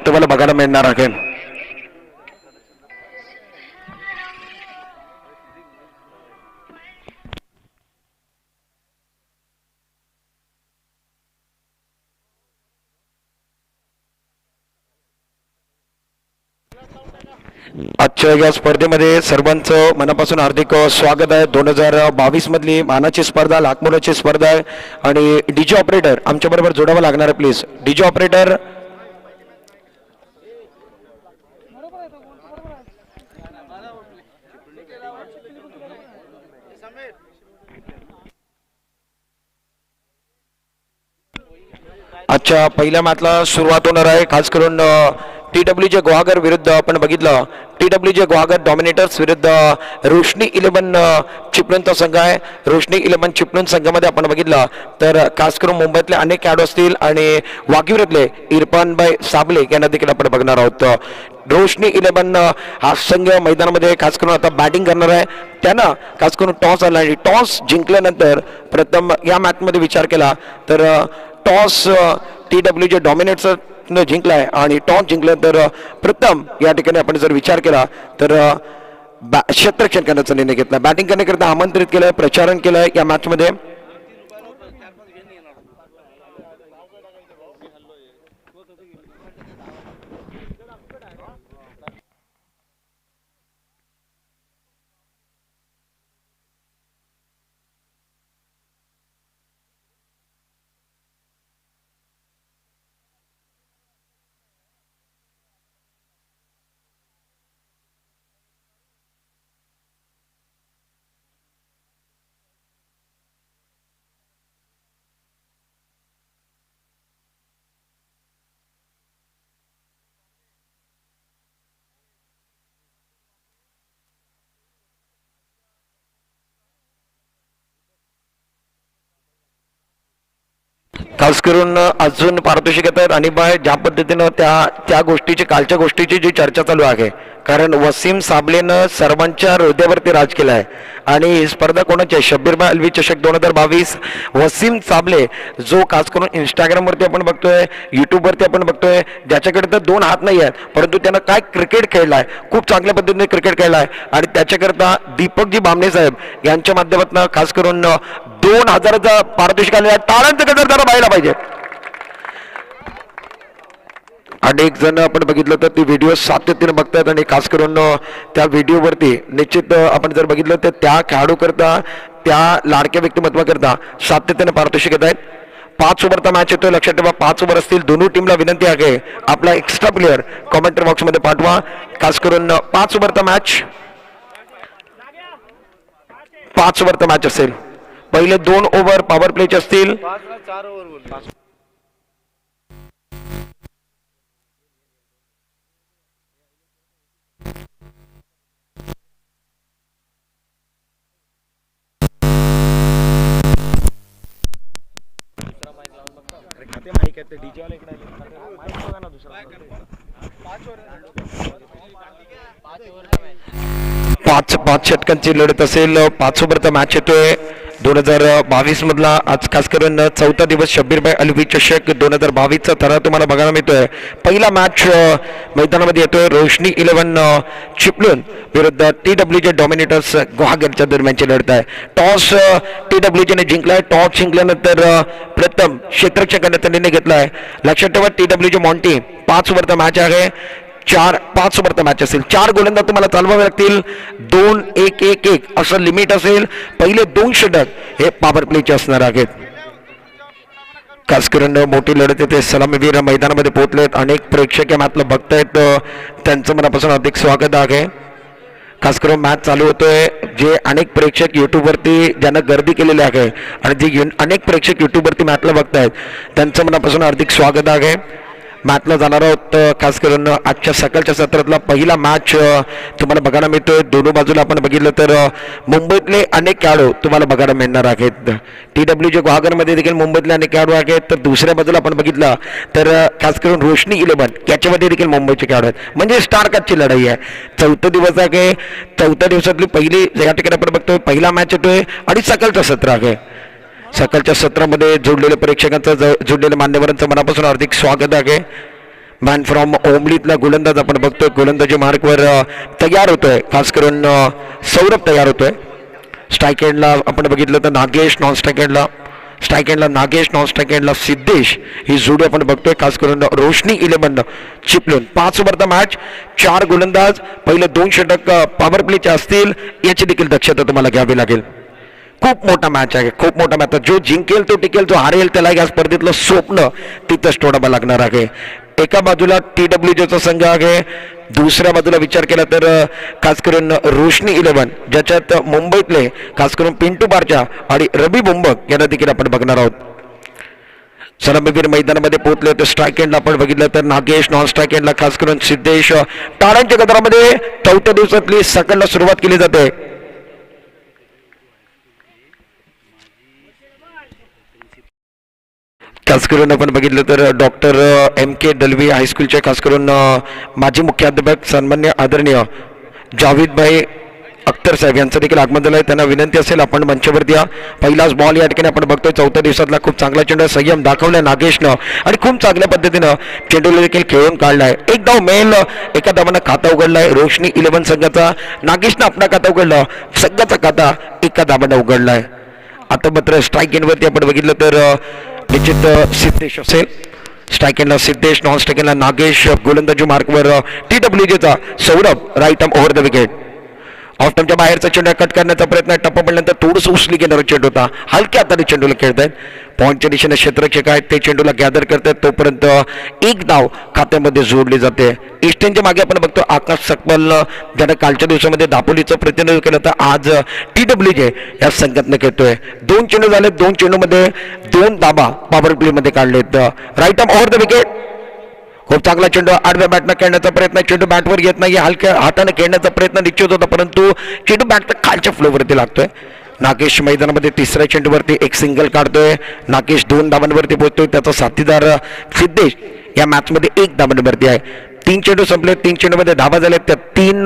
तुम्हाला बघायला मिळणार आहे. आजच्या या स्पर्धेमध्ये सर्वांचं मनापासून हार्दिक स्वागत आहे. 2022 मधली मानाची स्पर्धा, लाखमोलाची स्पर्धा आहे आणि डीजे ऑपरेटर आमच्या बरोबर जोडावं लागणार आहे. Please DJ operator. आजच्या पहिल्या मॅचला सुरुवात होणार आहे. खास करून TWJ गुहागर विरुद्ध आपण बघितलं TWJ गुहागर डॉमिनेटर्स विरुद्ध रोशनी 11 चिपळूणचा संघ आहे. रोशनी 11 चिपळूण संघामध्ये आपण बघितलं तर खास करून मुंबईतले अनेक खेळाडू असतील आणि वाघिवरीतले इरफानभाई साबले यांना देखील आपण बघणार आहोत. रोशनी 11 हा संघ मैदानामध्ये खास करून आता बॅटिंग करणार आहे. त्यानं खास करून टॉस आला आणि टॉस जिंकल्यानंतर प्रथम या मॅचमध्ये विचार केला तर टॉस TWJ डॉमिनेटर्स जिंकलाय आणि टॉस जिंकल्यानंतर प्रथम या ठिकाणी आपण जर विचार केला तर क्षेत्ररक्षण करण्याचा निर्णय घेतला. बॅटिंग करण्याकरिता आमंत्रित केलंय, प्रचारण केलंय या मॅच मध्ये. खास करून अजून पारितोषिक आहेत आणि बाय ज्या पद्धतीनं त्या गोष्टीची कालच्या गोष्टीची जी चर्चा चालू आहे, कारण वसीम साबलेनं सर्वांच्या हृदयावरती राज केला आहे आणि ही स्पर्धा कोणाची आहे? शब्बीरभाई अलवी चषक 2022. वसीम साबले जो खास करून इंस्टाग्रामवरती आपण बघतोय, युट्यूबवरती आपण बघतोय, ज्याच्याकडे तर 2 हात नाही आहेत परंतु त्यानं काय क्रिकेट खेळलाय, खूप चांगल्या पद्धतीने क्रिकेट खेळलाय आणि त्याच्याकरता दीपकजी बामणे साहेब यांच्या माध्यमातून खास करून 2000चा पारितोषिक आलेला आहे. टाळ्यांचं गजर जरा पाहायला पाहिजे. अनेक जण आपण बघितलं तर ती व्हिडिओ सातत्याने बघतात आणि खास करून त्या व्हिडिओवरती निश्चित आपण जर बघितलं तर त्या खेळाडू करता, त्या लाडक्या व्यक्तिमत्वाकरता सातत्याने पारितोषिक येत आहेत. 5 ओव्हरचा मॅच येतोय, लक्षात ठेवा 5 ओव्हर असतील. दोन्ही टीमला विनंती आहे आपला एक्स्ट्रा प्लेअर कॉमेंट्री बॉक्समध्ये पाठवा. खास करून 5 ओव्हरचा मॅच असेल. पहिले 2 ओव्हर पॉवर प्लेचे असतील. पाच षटकांची लढत असेल. 5 ओव्हरचा मॅच येतोय 2022 मधला. आज खास करून 4था दिवस शब्बीरभाई अलवी चषक 2022चा थरा तुम्हाला बघायला मिळतोय. पहिला मॅच मैदानामध्ये येतोय रोशनी 11 चिपळूण विरुद्ध TWJ डॉमिनेटर्स गुहागरच्या दरम्यानची लढत आहे. टॉस TWJने जिंकलाय. टॉस जिंकल्यानंतर प्रथम क्षेत्ररक्षण करण्याचा निर्णय घेतलाय. लक्षात ठेवा TWJ मॉन्टी 5 ओव्हरचा मॅच आहे. 5 ओव्हरचा मॅच असेल. 4 गोलंदाज तुम्हाला चालवावे लागतील. 2-1-1-1 असं लिमिट असेल. पहिले 2 षटक हे पॉवर प्लेचे असणार आहेत. खास करून मोठी लढत येते. सलामीवीर मैदानामध्ये पोहोचलेत. अनेक प्रेक्षक या मॅचला बघतायत, त्यांचं मनापासून अधिक स्वागत आहे. खास करून मॅच चालू होतोय. जे अनेक प्रेक्षक युट्यूबवरती ज्यांना गर्दी केलेली आहे आणि जे अनेक प्रेक्षक युट्यूबवरती मॅचला बघतायत त्यांचं मनापासून हार्दिक स्वागत आहे. मॅचला जाणार आहोत. खास करून आजच्या सकाळच्या सत्रातला पहिला मॅच तुम्हाला बघायला मिळतोय. दोन्ही बाजूला आपण बघितलं तर मुंबईतले अनेक खेळाडू तुम्हाला बघायला मिळणार आहेत. TWJ गुहागरमध्ये देखील मुंबईतले अनेक खेळाडू आहेत. तर दुसऱ्या बाजूला आपण बघितलं तर खास करून रोशनी 11 याच्यामध्ये देखील मुंबईचे खेळाडू आहेत. म्हणजे स्टार कास्टची लढाई आहे. 4था दिवस आहे. 4थ्या दिवसातली पहिली या ठिकाणी आपण बघतोय पहिला मॅच येतोय आणि सकाळचं सत्र आहे. सकाळच्या सत्रामध्ये जोडलेल्या प्रेक्षकांचं, जोडलेल्या मान्यवरांचं मनापासून हार्दिक स्वागत आहे. मॅन फ्रॉम ओमलीतला गोलंदाज आपण बघतोय, गोलंदाजी मार्कवर तयार होतोय, खास करून सौरभ तयार होतोय. स्ट्राईक एंडला आपण बघितलं तर नागेश, नॉन स्ट्राईक एंडला नागेश, नॉन स्ट्राईक एंडला सिद्धेश ही जोडी आपण बघतोय. खास करून रोशनी 11 चिपलून. 5 ओव्हरचा मॅच, 4 गोलंदाज, पहिले 2 षटक पॉवर प्लेचे असतील, याची देखील दक्षता तुम्हाला घ्यावी लागेल. खूप मोठा मॅच आहे, खूप मोठा मॅच. जो जिंकेल तो टिकेल, जो हारेल त्याला या स्पर्धेतलं स्वप्न तिथंच तोडावं लागणार आहे. एका बाजूला TWJचा संघ आहे, दुसऱ्या बाजूला विचार केला तर खास करून रोशनी 11 ज्याच्यात मुंबईतले खास करून पिंटू बारच्या आणि रवी बुंबक यांना देखील आपण बघणार आहोत. सलामीवीर मैदानामध्ये पोहोचले होते. स्ट्राईक एंडला आपण बघितलं तर नागेश, नॉन स्ट्राईक एंडला खास करून सिद्धेश. टाळ्यांच्या गजरामध्ये 4थ्या दिवसातली सेकंडला सुरुवात केली जाते. खास करून आपण बघितलं तर डॉक्टर MK दलवी हायस्कूलचे खास करून माजी मुख्याध्यापक सन्मान्य आदरणीय जावेदभाई अख्तर साहेब यांचं देखील आगमन झालं आहे. त्यांना विनंती असेल आपण मंचावरती या. पहिलाच बॉल या ठिकाणी आपण बघतोय. 4थ्या दिवसातला खूप चांगला चेंडू, संयम दाखवलाय नागेशनं आणि खूप चांगल्या पद्धतीनं चेंडूला देखील खेळून काढलाय. एक धाव मेल, एका धावानं खाता उघडलाय रोशनी 11 संघाचा. नागेशनं आपला खाता उघडला, संघाचा खाता एका धावानं उघडलाय. आता मात्र स्ट्राईक एंडवरती आपण बघितलं तर निश्चित सिद्धेश असेल. स्ट्राईक एंडला सिद्धेश, नॉन स्ट्राईक एंडला नागेश. गोलंदाजी मार्कवर TWJचा Saurabh. Right arm over the wicket. Off टाइमच्या बाहेरचा चेंडू कट करण्याचा प्रयत्न, टप्पा पडल्यानंतर थोडंसं उचली घेणारा चेंडू होता. हलक्या हाताने चेंडूला खेळत आहेत. पॉईंटच्या दिशेने क्षेत्ररक्षक आहेत ते चेंडूला गॅदर करतात. तोपर्यंत एक धाव खात्यामध्ये जोडली जाते. ईस्टर्नच्या मागे आपण बघतो आकाश सकपाल ज्यानं कालच्या दिवसामध्ये दापोलीचं प्रतिनिधित्व केलं तर आज TWJ या संघातनं खेळतोय. 2 चेंडू झाले, 2 चेंडूमध्ये 2 धाबा पॉवर प्लेमध्ये काढलेत. Right arm over the wicket. खूप चांगला चेंडू आडव्या बॅटनं खेळण्याचा प्रयत्न, चेंडू बॅटवर घेत नाही, हलक्या हाताने खेळण्याचा प्रयत्न निश्चित होता परंतु चेंडू बॅटच्या खालच्या फ्लोवरती लागतोय. नागेश मैदानामध्ये तिसऱ्या चेंडूवरती एक सिंगल काढतोय. नागेश 2 धावांवरती पोहोचतोय. त्याचा साथीदार सिद्धेश या मॅचमध्ये 1 धावांवरती आहे. 3 चेंडू संपले, 3 चेंडूमध्ये धावा झाले, त्या 3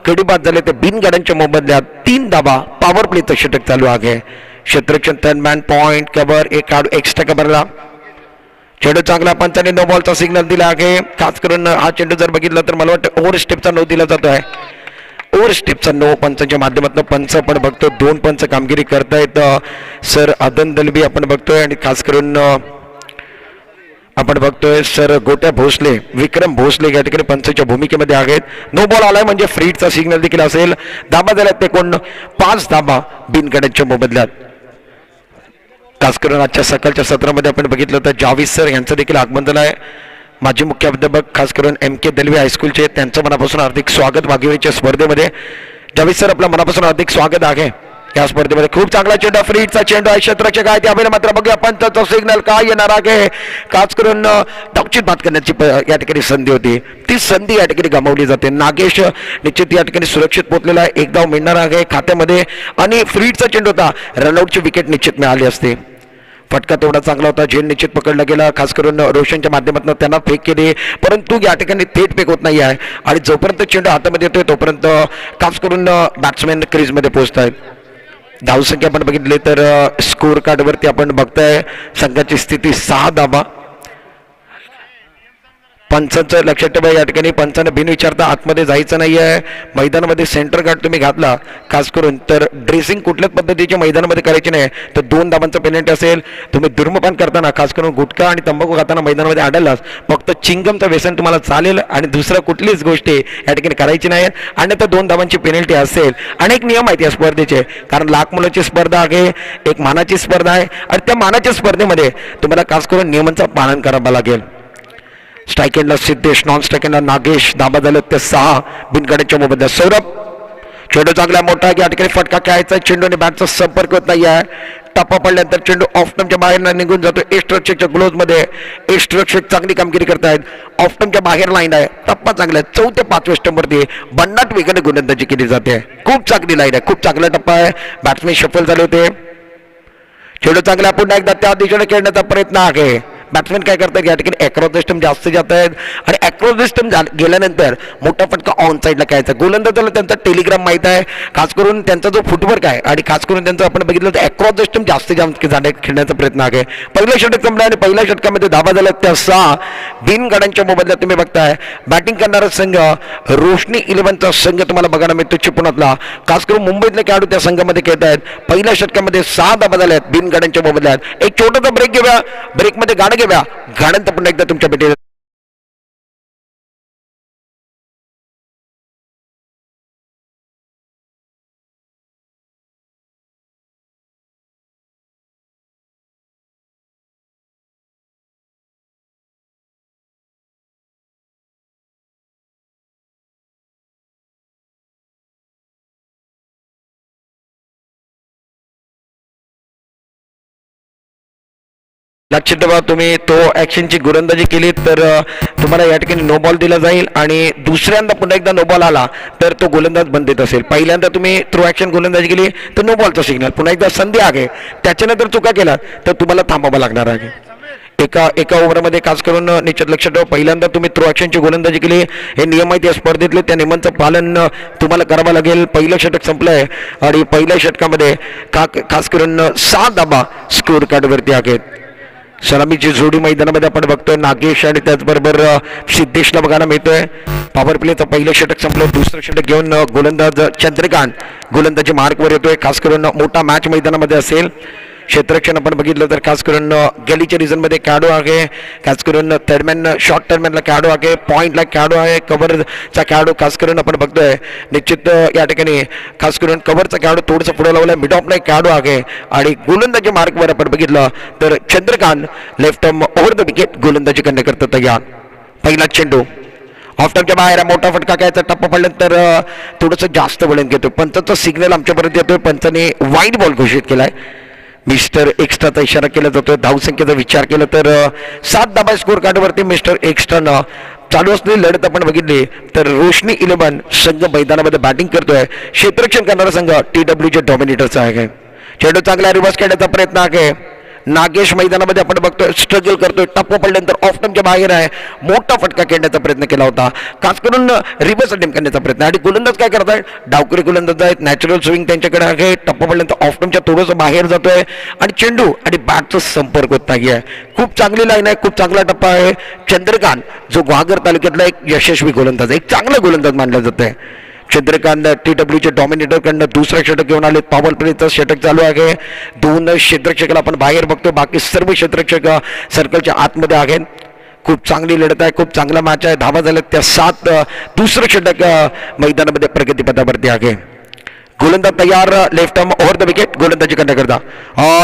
गडी बाद झाले. त्या बिनगाड्यांच्या मोबदल्यात 3 धावा पॉवर प्लेचं षटक चालू आहे. क्षेत्ररक्षण 10 मॅन पॉईंट कव्हर, एक काढू एक्स्ट्रा कव्हरला. चेंडू चांगला, पंचाने नो बॉलचा सिग्नल दिला आहे. खास करून हा चेंडू जर बघितला तर मला वाटतं ओव्हर स्टेपचा नो दिला जातो आहे. ओव्हर स्टेपचा नो पंचांच्या माध्यमातून पंच आपण बघतो. 2 पंच कामगिरी करतायत. सर आदन दलबी आपण बघतोय आणि खास करून आपण बघतोय सर गोट्या भोसले, विक्रम भोसले या ठिकाणी पंचाच्या भूमिकेमध्ये आहेत. नो बॉल आलाय म्हणजे फ्रीडचा सिग्नल देखील असेल. धाबा झाल्यात ते कोण 5 धाबा बिनगड्यांच्या मोबदल्यात. खास करून आजच्या सकाळच्या सत्रामध्ये आपण बघितलं तर जावेद सर यांचं देखील आगमन झालं आहे. माजी मुख्याध्यापक खास करून MK दलवी हायस्कूलचे, त्यांचं मनापासून हार्दिक स्वागत भागीरथीच्या स्पर्धेमध्ये. जावेद सर आपलं मनापासून हार्दिक स्वागत आहे या स्पर्धेमध्ये. खूप चांगला चेंडू, फ्रीडचा चेंडू आहे. क्षेत्ररक्षक आहे त्यावेळेला मात्र बघूया पंचाचा सिग्नल काय येणार आहे. खास करून धावचीत बाद करण्याची या ठिकाणी संधी होती, ती संधी या ठिकाणी गमावली जाते. नागेश निश्चित या ठिकाणी सुरक्षित पोहोचलेला आहे. एक धाव मिळणार आहे खात्यामध्ये आणि फ्रीडचा चेंडू होता, रनआउटची विकेट निश्चित मिळाली असते. फटका तेवढा चांगला होता, झेल निश्चित पकडला गेला. खास करून रोशनच्या माध्यमातून त्यांना फेक केली परंतु या ठिकाणी थेट फेक होत नाही आहे आणि जोपर्यंत चेंडू हातामध्ये येतोय तोपर्यंत खास करून बॅट्समॅन क्रीजमध्ये पोहोचत आहेत. धावसंख्या आपण बघितली तर स्कोर कार्डवरती आपण बघताय संघाची स्थिती 6 धावा. पंचांचं लक्षात ठेवा या ठिकाणी पंचानं बिन विचारता आतमध्ये जायचं नाही आहे. मैदानामध्ये सेंटर गार्ड तुम्ही घातला खास करून तर ड्रेसिंग कुठल्याच पद्धतीच्या मैदानामध्ये करायची नाही तर 2 धावांचं पेनल्टी असेल. तुम्ही धूम्रपान करताना खास करून गुटखा आणि तंबाखू खाताना मैदानामध्ये आढळलास फक्त चिंगमचं व्यसन तुम्हाला चालेल आणि दुसरं कुठलीच गोष्टी या ठिकाणी करायची नाही आणि तर 2 धावांची पेनल्टी असेल. अनेक नियम आहेत या स्पर्धेचे कारण लाख मुलाची स्पर्धा आहे, एक मानाची स्पर्धा आहे आणि त्या मानाच्या स्पर्धेमध्ये तुम्हाला खास करून नियमांचं पालन करावं लागेल. स्ट्राईक एंडला सिद्धेश, नॉन स्ट्राईक एंडला नागेश. धाबा झाले ते 6 बिनगाड्यांच्या मोबदल्यात. सौरभ चेंडू चांगला मोठा आहे या ठिकाणी फटका खेळायचा. चेंडूने बॅटचा संपर्क होत नाही आहे. टप्पा पडल्यानंतर चेंडू ऑफ टर्मच्या बाहेर निघून जातो. एक्स्ट्रारक्षकच्या ग्लोव्ह मध्ये एक्स्ट्रारक्षक चांगली कामगिरी करतायत. ऑफ टर्मच्या बाहेर लाईन आहे. टप्पा चांगला आहे. 4 ते 5 स्टंपवरती भन्नाट वेगाने गोलंदाजी केली जाते. खूप चांगली लाईन आहे, खूप चांगला टप्पा आहे. बॅट्समॅन शफल झाले होते. चेंडू चांगला पुन्हा एकदा त्या दिशेने खेळण्याचा प्रयत्न आहे. बॅट्समॅन काय करतात या ठिकाणी अक्रॉस द स्टंप जास्त जात आहेत आणि अक्रॉस द स्टंप गेल्यानंतर मोठा फटका ऑन साईडला खेळायचा. गोलंदाजाला त्यांचा टेलिग्राम माहीत आहे, खास करून त्यांचा जो फुटवर्क आहे आणि खास करून त्यांचं आपण बघितलं तर अक्रॉस द स्टंप जास्त खेळण्याचा प्रयत्न आहे. पहिलं षटक संपलं आणि पहिल्या षटकामध्ये धाबा झाल्या त्या 6 बिनगडांच्या मोबदल्यात तुम्ही बघताय बॅटिंग करणारा संघ रोशनी 11चा संघ तुम्हाला बघायला मिळतो चिपळूणातला. खास करून मुंबईतले खेळाडू त्या संघामध्ये खेळत आहेत. पहिल्या षटकामध्ये 6 धाबा झाल्या आहेत बिनगडांच्या मोबदल्यात. एक छोटासा ब्रेक घेऊया, ब्रेकमध्ये गाणं घेऊया, गाण्यानंतर पुन्हा एकदा तुमच्या भेटी. लक्षात ठेवा, तुम्ही तो ॲक्शनची गोलंदाजी केली तर तुम्हाला या ठिकाणी नो बॉल दिला जाईल आणि दुसऱ्यांदा पुन्हा एकदा नो बॉल आला तर तो गोलंदाज बंद देत असेल. पहिल्यांदा तुम्ही थ्रो ॲक्शन गोलंदाजी केली तर नो बॉलचा सिग्नल, पुन्हा एकदा संधी आहे त्याच्यानंतर चुका केला तर तुम्हाला थांबावं लागणार आहे. एका ओव्हरमध्ये खास करून निश्चित लक्षात ठेवा, पहिल्यांदा तुम्ही थ्रो ॲक्शनची गोलंदाजी केली, हे नियम आहेत या स्पर्धेतले, त्या नियमांचं पालन तुम्हाला करावं लागेल. पहिलं षटक संपलंय आणि पहिल्या षटकामध्ये खास करून 7 धाबा स्कोअर कार्डवरती आहेत. सलामीची जोडी मैदानामध्ये आपण बघतोय नागेश आणि त्याचबरोबर सिद्धेशला बघायला मिळतोय. पॉवर प्लेचं पहिलं षटक संपलं, दुसरं षटक घेऊन गोलंदाज चंद्रकांत गोलंदाजी मार्कवर येतोय. खास करून मोठा मॅच मैदानामध्ये असेल. क्षेत्ररक्षण आपण बघितलं तर खास करून गलीच्या रिझनमध्ये खेळाडू आहे, खास करून थर्डमॅन शॉर्ट टर्मॅनला खेळाडू आहे, पॉईंटला खेळाडू आहे, कव्हरचा खेळाडू खास करून आपण बघतोय निश्चित या ठिकाणी खास करून कव्हरचा खेळाडू थोडंसं पुढे लावलाय, मिड ऑफला एक खेळाडू आहे आणि गोलंदाजी मार्कवर आपण बघितलं तर Chandrakant left arm over the wicket गोलंदाजी करण्याकरता तयार. पहिला चेंडू ऑफ टर्मच्या बाहेर, मोठा फटका घ्यायचा, टप्पा पडल्यानंतर थोडंसं जास्त वळण घेतोय. पंचाचा सिग्नल आमच्यापर्यंत येतोय, पंचाने वाईड बॉल घोषित केलाय. मिस्टर एक्स्ट्राचा इशारा केला जातोय. धावसंख्येचा विचार केला तर 7 धाबा स्कोर कार्डवरती मिस्टर एक्स्ट्रानं चालू असलेली लढत आपण बघितली तर रोशनी 11 संघ मैदानामध्ये बॅटिंग करतोय. क्षेत्ररक्षण करणारा संघ TWJ डॉमिनेटरचा आहे. चेंडू चांगला रिव्हर्स खेळण्याचा प्रयत्न आहे. नागेश मैदानामध्ये आपण बघतोय स्ट्रगल करतोय, टप्पा पडल्यानंतर ऑफ टर्मच्या बाहेर आहे, मोठा फटका खेळण्याचा प्रयत्न केला होता, खास करून रिव्हर्स अटेम्प्ट करण्याचा प्रयत्न. आणि गोलंदाज काय करत आहेत, डावकरी गोलंदाज आहेत, नॅचरल स्विंग त्यांच्याकडे आहे, टप्पा पडल्यानंतर ऑफ टर्मच्या थोडंसं बाहेर जातोय आणि चेंडू आणि बॅटचा संपर्क होत नाही आहे. खूप चांगली लाईन आहे, खूप चांगला टप्पा आहे. चंद्रकांत जो ग्वागर तालुक्यातला एक यशस्वी गोलंदाज, एक चांगला गोलंदाज मानला जात आहे. चंद्रकांत TWJ डॉमिनेटर कडनं दुसरा षटक घेऊन आले. पॉवर प्लेचं षटक चालू आहे. 2 क्षेत्ररक्षकाला आपण बाहेर बघतो, बाकी सर्व क्षेत्ररक्षक सर्कलच्या आतमध्ये आहेत. खूप चांगली लढत आहे, खूप चांगला मॅच आहे. धावा झाल्या त्या 7. दुसरं षटक मैदानामध्ये प्रगतीपथावरती आहे. गोलंदाज तयार, left arm over the wicket गोलंदाजी करण्याकरता.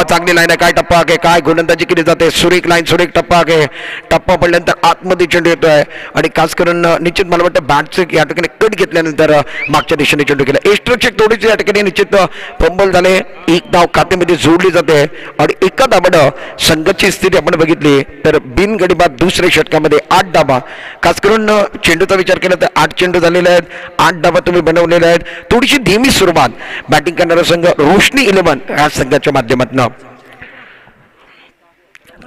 चांगली लाईन आहे, काय टप्पा आहे, काय गोलंदाजी केली जाते, सुरेख लाईन, सुरेख टप्पा आहे. टप्पा पडल्यानंतर आतमध्ये चेंडू येतोय आणि खास करून निश्चित मला वाटतं बॅटचे या ठिकाणी कट घेतल्यानंतर मागच्या दिशेने चेंडू केला. एक्स्ट्राचेक थोडीशी या ठिकाणी निश्चित फंबल झाले. एक धाव खात्यामध्ये जोडली जाते आणि एका धाबानं संघाची स्थिती आपण बघितली तर बिनगडीबाद दुसऱ्या षटकामध्ये 8 धाबा. खास करून चेंडूचा विचार केला तर 8 चेंडू झालेले आहेत, 8 धाबा तुम्ही बनवलेले आहेत. थोडीशी धीमी सुरुवात बॅटिंग करणारा संघ रोशनी 11 या संघाच्या माध्यमातून.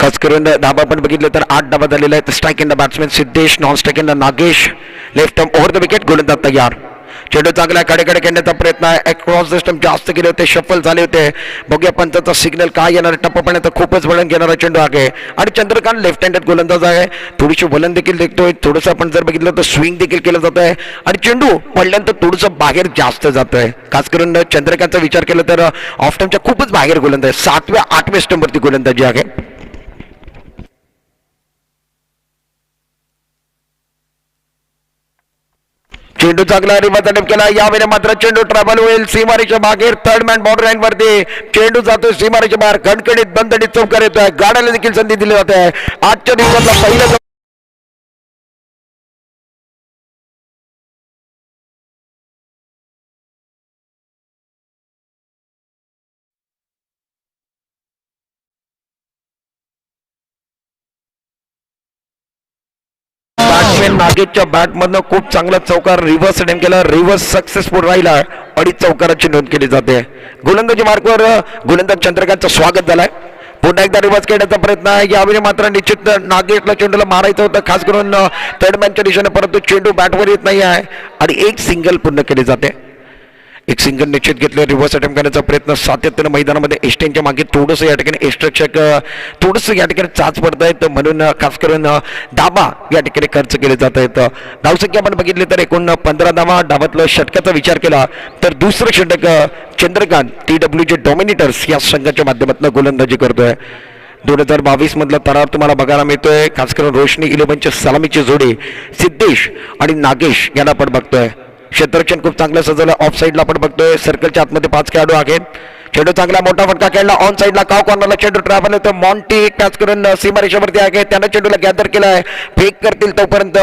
खास करून धाबा पण बघितलं तर 8 धाबा झालेले आहेत. Strike in the batsman Siddhesh, non strike in the Nagesh, left arm over the wicket गोलंदाज तयार. चेंडू चांगला कडेकडे खेळण्याचा प्रयत्न आहे. अक्रॉस द स्टंप जास्त केले होते, शफल झाले होते. बघूया पंचाचा सिग्नल काय येणार. टप्पा पडण्याचा खूपच वळण घेणारा चेंडू आहे आणि चंद्रकांत लेफ्ट हँडेड गोलंदाज आहे. थोडीशी वलन देखील देखतोय, थोडंसं आपण जर बघितलं तर स्विंग देखील केलं जात आहे आणि चेंडू पडल्यानंतर थोडंसं बाहेर जास्त जात आहे. खास करून चंद्रकांतचा विचार केला तर ऑफ टाइमच्या खूपच बाहेर गोलंदाज, 7व्या 8व्या स्टंपवरती गोलंदाजी आहे. चेंडू चांगला रिव्हर्स अटेम्प्ट केला. यावेळी मात्र चेंडू ट्रॅव्हल होईल सीमारेच्या बाहेर. थर्ड मॅन बॉर्डर लाईन वरती चेंडू जातोय सीमारेच्या बाहेर. कणकणीत दणदणीत चौकार येतोय. गाड्याला देखील संधी दिली जाते. आजच्या दिवसातला पहिला नागेशच्या बॅटमधनं खूप चांगला चौकार रिव्हर्स अटेम्प्ट केला. रिव्हर्स सक्सेसफुल राहिला आणि चौकाराची नोंद केली जाते. गोलंदाजी मार्कवर गोलंदाज चंद्रकांतचं स्वागत झालंय. पुन्हा एकदा रिवर्स खेळण्याचा प्रयत्न आहे. यावेळी मात्र निश्चित नागेशला चेंडूला मारायचं होतं, खास करून थर्ड मॅनच्या दिशेने, परंतु चेंडू बॅटवर येत नाही आहे आणि एक सिंगल पूर्ण केली जाते. एक सिंगल निश्चित घेतलं. रिव्हर्स अटेम्प्ट करण्याचा प्रयत्न सातत्यानं मैदानामध्ये एस्टेनच्या मागे थोडंसं या ठिकाणी एस्ट्रक्षक थोडंसं या ठिकाणी चाच पडत आहेत, म्हणून खास करून धाबा या ठिकाणी खर्च केले जात आहेत. धावसंख्या आपण बघितली तर एकूण 15 धावा. डावातलं षटकाचा विचार केला तर दुसरं षटक चंद्रकांत TWJ डॉमिनेटर्स या संघाच्या माध्यमातून गोलंदाजी करतोय. 2022 मधला तरार तुम्हाला बघायला मिळतोय. खास करून रोशनी 11च्या सलामीची जोडी सिद्धेश आणि नागेश यांना आपण बघतोय. क्षेत्ररक्षण खूप चांगलं सजवलं. ऑफ साईडला आपण बघतोय सर्कलच्या आतमध्ये 5 खेळाडू आहेत. चेंडू चांगला मोठा फटका खेळला ऑन साईडला, काव कॉर्नरला चेंडू ट्रॅव्हल होतं. मॉन्टी टच करून सीमारेषेवरती आहे, त्यानं चेंडूला गॅदर केलाय. फेक करतील तोपर्यंत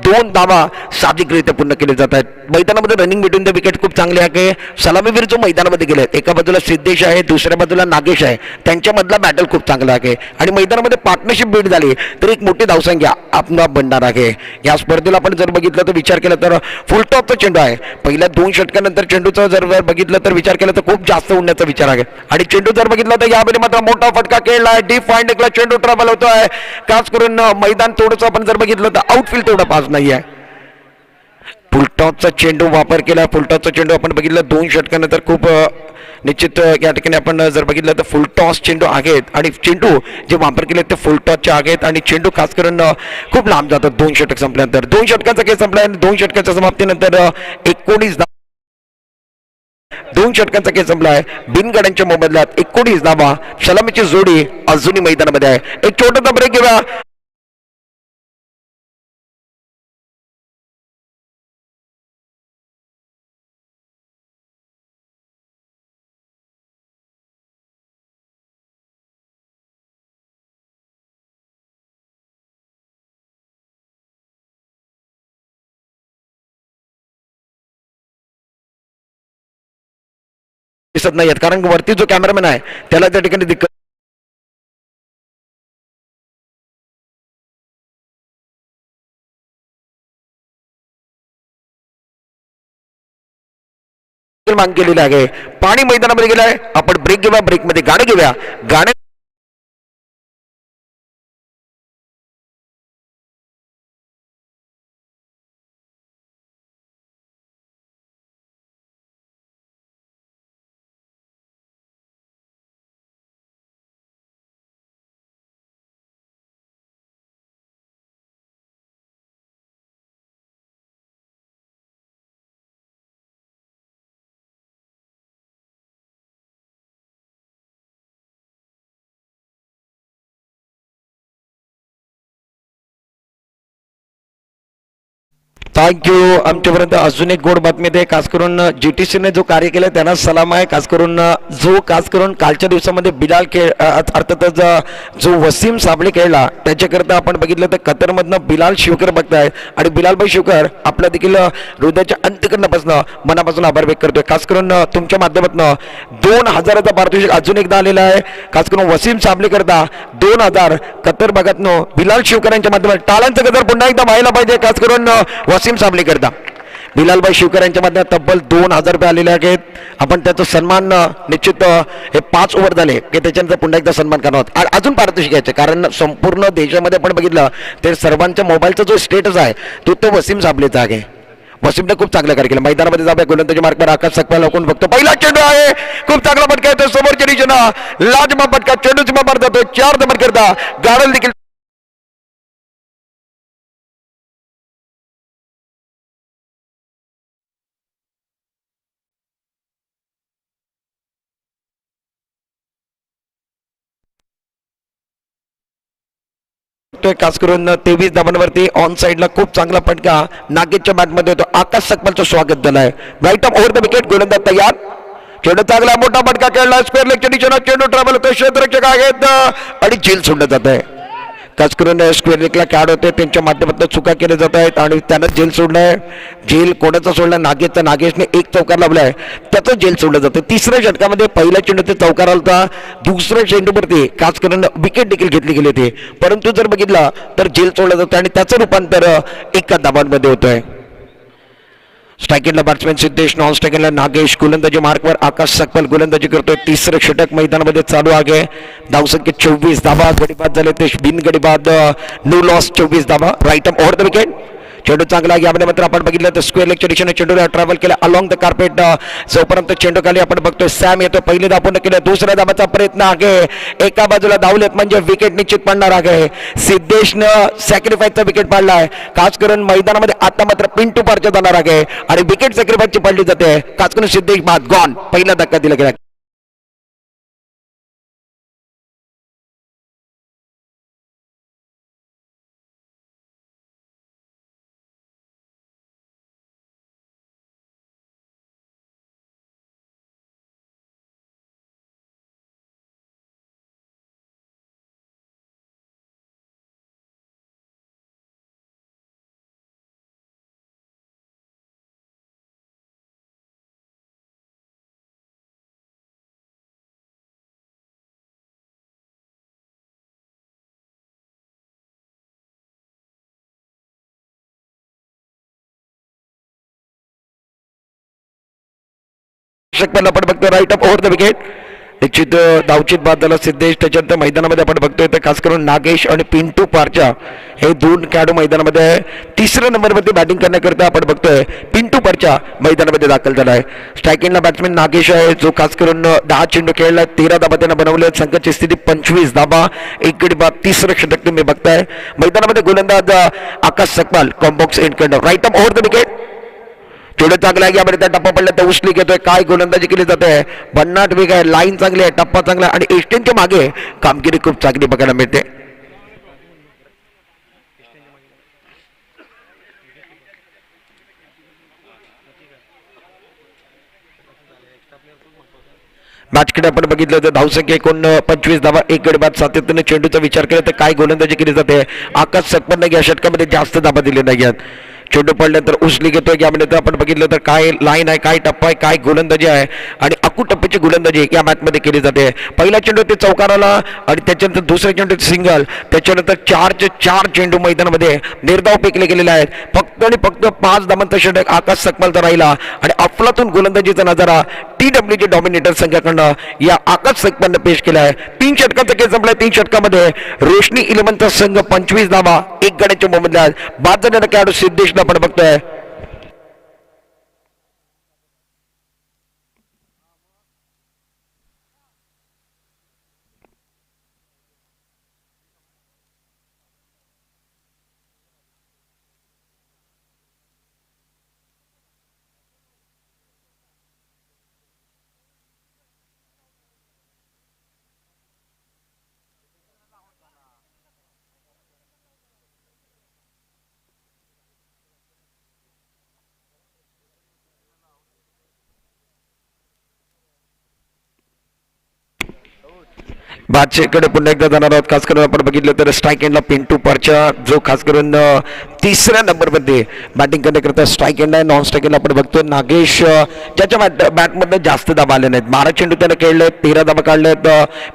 2 धावा साहजिकरित्या पूर्ण केले जात आहेत. मैदानामध्ये रनिंग बिटवीन द विकेट खूप चांगले आहे. सलामीवीर जो मैदानामध्ये गेले, एका बाजूला सिद्धेश आहे, दुसऱ्या बाजूला नागेश आहे, त्यांच्यामधला बॅटल खूप चांगला आहे आणि मैदानामध्ये पार्टनरशिप बीट झाली तर एक मोठी धावसंख्या आपला बनणार आहे. या स्पर्धेला आपण जर बघितलं तर विचार केला तर फुलटॉपचा चेंडू आहे. पहिल्या 2 षटकानंतर चेंडूचा जर बघितलं तर विचार केला तर खूप जास्त उडण्याचा विचार आहे आणि चेंडू जर बघितला तर यावेळी मात्र मोठा फटका खेळलाय. डीप फाइंडिंगला चेंडू ट्रॅव्हल होतोय. खास करून मैदान थोडंसं आपण जर बघितलं तर आउटफील्ड तेवढा पास नाही आहे. फुलटॉसचा चेंडू वापर केला. फुलटॉसचा चेंडू आपण बघितलं 2 षटकानंतर खूप निश्चित या ठिकाणी आपण जर बघितलं तर फुलटॉस चेंडू आहेत आणि चेंडू जे वापर केले ते फुलटॉसचे आहेत आणि चेंडू खास करून खूप लांब जातात. 2 षटक संपल्यानंतर 2 षटकाचा खेळ संपला आणि 2 षटकाच्या समाप्तीनंतर 19 2 षटकांचा खेळ संपला आहे. बिनगड्यांच्या मोबदल्यात 19 धावा. सलामीची जोडी अजूनही मैदानामध्ये आहे. एक छोटासा ब्रेक घेऊया. दिसत नाहीयेत कारण वरती जो कॅमेरामॅन आहे त्याला त्या ठिकाणी दिक्कत मागणी केलेली आहे. पाणी मैदानामध्ये गेलंय. आपण ब्रेक घेऊया. ब्रेकमध्ये गाणे घेऊया. गाणे थँक्यू. आमच्यापर्यंत अजून एक गोड बातमी आहे. खास करून GTCने जो कार्य केलं त्यांना सलाम आहे. खास करून कालच्या दिवसामध्ये बिलाल खेळ अर्थातच जो वसीम साबळे खेळला त्याच्याकरता आपण बघितलं तर कतरमधनं बिलाल शिवकर बघताय आणि बिलालभाई शिवकर आपला देखील हृदयाच्या अंतकरणापासून मनापासून आभार व्यक्त करतोय. खास करून तुमच्या माध्यमातून 2000चा पारितोषिक अजून एकदा आलेला आहे. खास करून वसीम साबळे करता 2000 कतर भागातनं बिलाल शिवकर यांच्या माध्यमातून टाळ्यांचं गजर पुन्हा एकदा व्हायला पाहिजे. खास करून वसीम साबळे करता बिलालभाई शिवकर यांच्या माध्यमातून तब्बल 2000 रुपये आलेले आहेत. आपण त्याचा सन्मान निश्चित हे 5 ओव्हर झाले की त्याच्यानंतर पुन्हा एकदा सन्मान करणार अजून पारितोषिक घ्यायचं कारण संपूर्ण देशामध्ये आपण बघितलं तर सर्वांच्या मोबाईलचा जो स्टेटस आहे तो वसीम साबळेचा आहे. वसीमने खूप चांगलं कार्य केलं. मैदानामध्ये जाऊया. गोलंदाजी मार्कवर आकाश सकपाल कोण बघतो. पहिला चेंडू आहे. खूप चांगला फटका येतो समोरच्या दिशेनं. लाजमा फटका. चेंडू सीमा पार जातो. 4 धावा करता गाडल देखील खास करून 23 धावांवरती ऑन साइडला खूप चांगला फटका नागेशच्या बॅटमध्ये होतो. आकाश सकपालचं स्वागत झालंय. Right off over the wicket. गोलंदाज तयार. चेंडू चांगला मोठा फटका खेळला. स्क्वेअर लेगच्या दिशेनं चेंडू ट्रॅव्हल होतो. क्षेत्ररक्षक आहेत आणि झेल सोडलं जात आहे. खास करून स्क्वेअर लेगला कॅड होते त्यांच्या माध्यमातून चुका केल्या जात आहेत आणि त्यानं जेल सोडलंय. जेल कोणाचा सोडला नागेशचा. नागेशने एक चौकार लावलाय त्याचं जेल सोडलं जातं. तिसऱ्या षटकामध्ये पहिल्या चेंडू ते चौकार आलता. दुसऱ्या चेंडूवरती खास करून विकेट देखील घेतली गेली होती परंतु जर बघितलं तर जेल सोडलं जातं आणि त्याचं रूपांतर एका धावांमध्ये होतंय. स्ट्रायकिंगला बॅट्समॅन सिद्धेश, नॉन स्ट्रायकिंगला नागेश, गोलंदाजी मार्कवर आकाश सकपाल गोलंदाजी करतोय. तिसरं षटक मैदानामध्ये चालू आहे. धावसंख्या 24 धाबा, गडीबाद झाले ते बिन गडीबाद, नो लॉस 24 धाबा. Right up over the wicket. चेंडू चांगला यामध्ये मात्र आपण बघितलं तर स्क्वेअर लेगच्या दिशेने चेंडूला ट्रॅव्हल केला अलॉंग द कार्पेट. जोपर्यंत चेंडू खाली आपण बघतोय सॅम येतो. पहिले धाव पूर्ण केलं, दुसऱ्या धावाचा प्रयत्न आहे. एका बाजूला धावलेत म्हणजे विकेट निश्चित पडणार आहे. सिद्धेशनं सॅक्रिफाईसचा विकेट पाडलाय. खास करून मैदानामध्ये आता मात्र पिंटू पारच्या जाणार आहे आणि विकेट सॅक्रिफाईसची पडली जाते. खास करून सिद्धेश बाद गॉन. पहिला धक्का दिला गेला. आपण बघतोय right up over the wicket. निश्चित धावचित बाद झाला सिद्धेश. त्याच्यानंतर मैदानामध्ये आपण बघतोय तर खास करून नागेश आणि पिंटू पारचा हे दोन खेळाडू मैदानामध्ये तिसऱ्या नंबरवरती बॅटिंग करण्याकरता आपण बघतोय पिंटू पारचा मैदानामध्ये दाखल झाला आहे. स्ट्रायकिंगला बॅट्समॅन नागेश आहे जो खास करून 10 चेंडू खेळला, 13 धाबा त्यानं बनवले. संघाची स्थिती 25 धाबा, एक गडी बाद. तिसरं षटक तुम्ही बघताय. मैदानामध्ये गोलंदाज आकाश सकपाल कॉम्बॉक्स एंड करणार. Right up over the wicket. थोडं चांगला आहे यामध्ये त्या टप्पा पडला तर उचली घेतोय. काय गोलंदाजी केली जाते. भन्नाट वेग आहे, लाईन चांगली आहे, टप्पा चांगला आहे आणि एस्टेनच्या मागे कामगिरी खूप चांगली बघायला मिळते. मॅचकडे आपण बघितलं तर धावसंख्या 25 धावा, एक गडी बाद. सातत्याने चेंडूचा विचार केला तर काय गोलंदाजी केली जाते. आकाश सकपालने या षटकामध्ये जास्त धाबा दिले नाही आहेत. चेंडू पडल्यानंतर उचली घेतोय यामध्ये तर आपण बघितलं तर काय लाईन आहे, काय टप्पा आहे, काय गोलंदाजी आहे आणि अकू टप्प्याची गोलंदाजी या मॅचमध्ये केली जाते. पहिला चेंडू ते चौकाराला आणि त्याच्यानंतर दुसऱ्या चेंडू सिंगल, त्याच्यानंतर 4 चेंडू मैदानामध्ये निर्धाव फेकले गेलेले आहेत. फक्त आणि फक्त 5 धावांचा षटक आकाश सकपालचा राहिला आणि अफलातून गोलंदाजीचा नजारा TWG डॉमिनेटर संघाकडनं या आकाश सकपालने पेश केला आहे. 3 षटकांचा खेळ संपलाय. 3 षटकामध्ये रोशनी 11चा संघ 25 धावा, एक गड्याच्या मोबदल्यात बाद झालेला खेळाडू सिद्धेशला आपण बघतोय. बादशेकडे पुन्हा एकदा जाणार आहोत. खास करून आपण बघितलं तर स्ट्राईक एंडला पिंटू परचा जो खास करून तिसऱ्या नंबरमध्ये बॅटिंग करण्याकरता स्ट्राईक एंड आहे. नॉन स्ट्राईक एंडला आपण बघतोय नागेश ज्याच्या बॅटमधनं जास्त धाबा आले नाहीत. 12 चेंडू त्यानं खेळले, 13 धाबा काढलेत.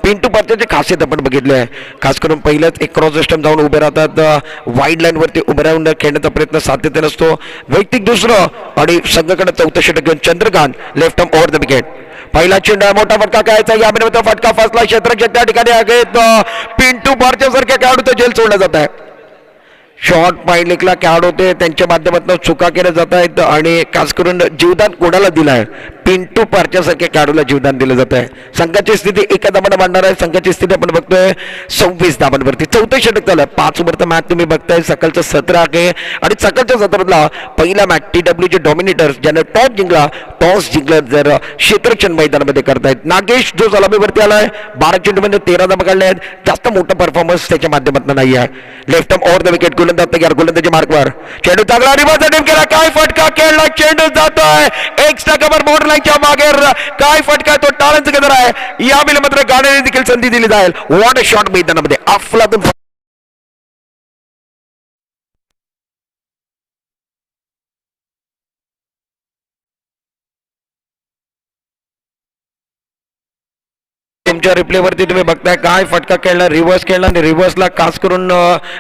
पिंटू परच्याची खासियत आपण बघितली आहे. खास करून पहिल्याच एक क्रॉस सिस्टम जाऊन उभे राहतात. वाईड लाईनवरती उभे राहून खेळण्याचा प्रयत्न सातत्याने असतो. वैयक्तिक दुसरं आणि संघाकडे 4थं षटक घेऊन Chandrakant left arm over the wicket. पहिला चेंडू मोठा फटका खेळायचा. यामध्ये फटका फसला. क्षेत्ररक्षक त्या ठिकाणी आहेत. पिंटू पारच्या सारख्या खेळाडू जेल सोडला जात आहे. शॉर्ट पायलेकला खेळाडू होते त्यांच्या माध्यमातून चुका केल्या जात आहेत आणि खास करून जीवदान कोणाला दिलं आहे. पिंटू पारच्यासारख्या खेळाडूला जीवदान दिलं जात आहे. संघाची स्थिती एका धाबाने मांडणार आहे. संघाची स्थिती आपण बघतोय 26 धाबांवरती. 4थं षटक झालं. 5 ओव्हरचा मॅच तुम्ही बघताय. सकाळचं सत्र आहे आणि सकाळच्या सत्रातला पहिला मॅच TWG डॉमिनेटर्स ज्याने टॉस जिंकलं जर क्षेत्ररक्षण मैदानामध्ये करतायत. नागेश जो सलामीवरती आलाय 12 चेंडूमध्ये 13 धाबा काढले आहेत. जास्त मोठा परफॉर्मन्स त्याच्या माध्यमातून नाही आहे. Left arm over the wicket. गोलंदाज तयार. गोलंदाजी मार्कवर चेंडू चांगला रिवर्स अटेम्प्ट केला. काय फटका खेळला. चेंडू जातोय एक्स्ट्रा कव्हर बोर्ड लाईनच्या मागे. काय फटका तो टाळ्यांचं गजर आहे. यावेळी मात्र गाड्याने देखील संधी दिली जाईल. वॉट अ शॉट मैदानामध्ये अफलातून तुमच्या रिप्लेवरती तुम्ही बघताय काय फटका खेळला, रिव्हर्स खेळला आणि रिव्हर्सला खास करून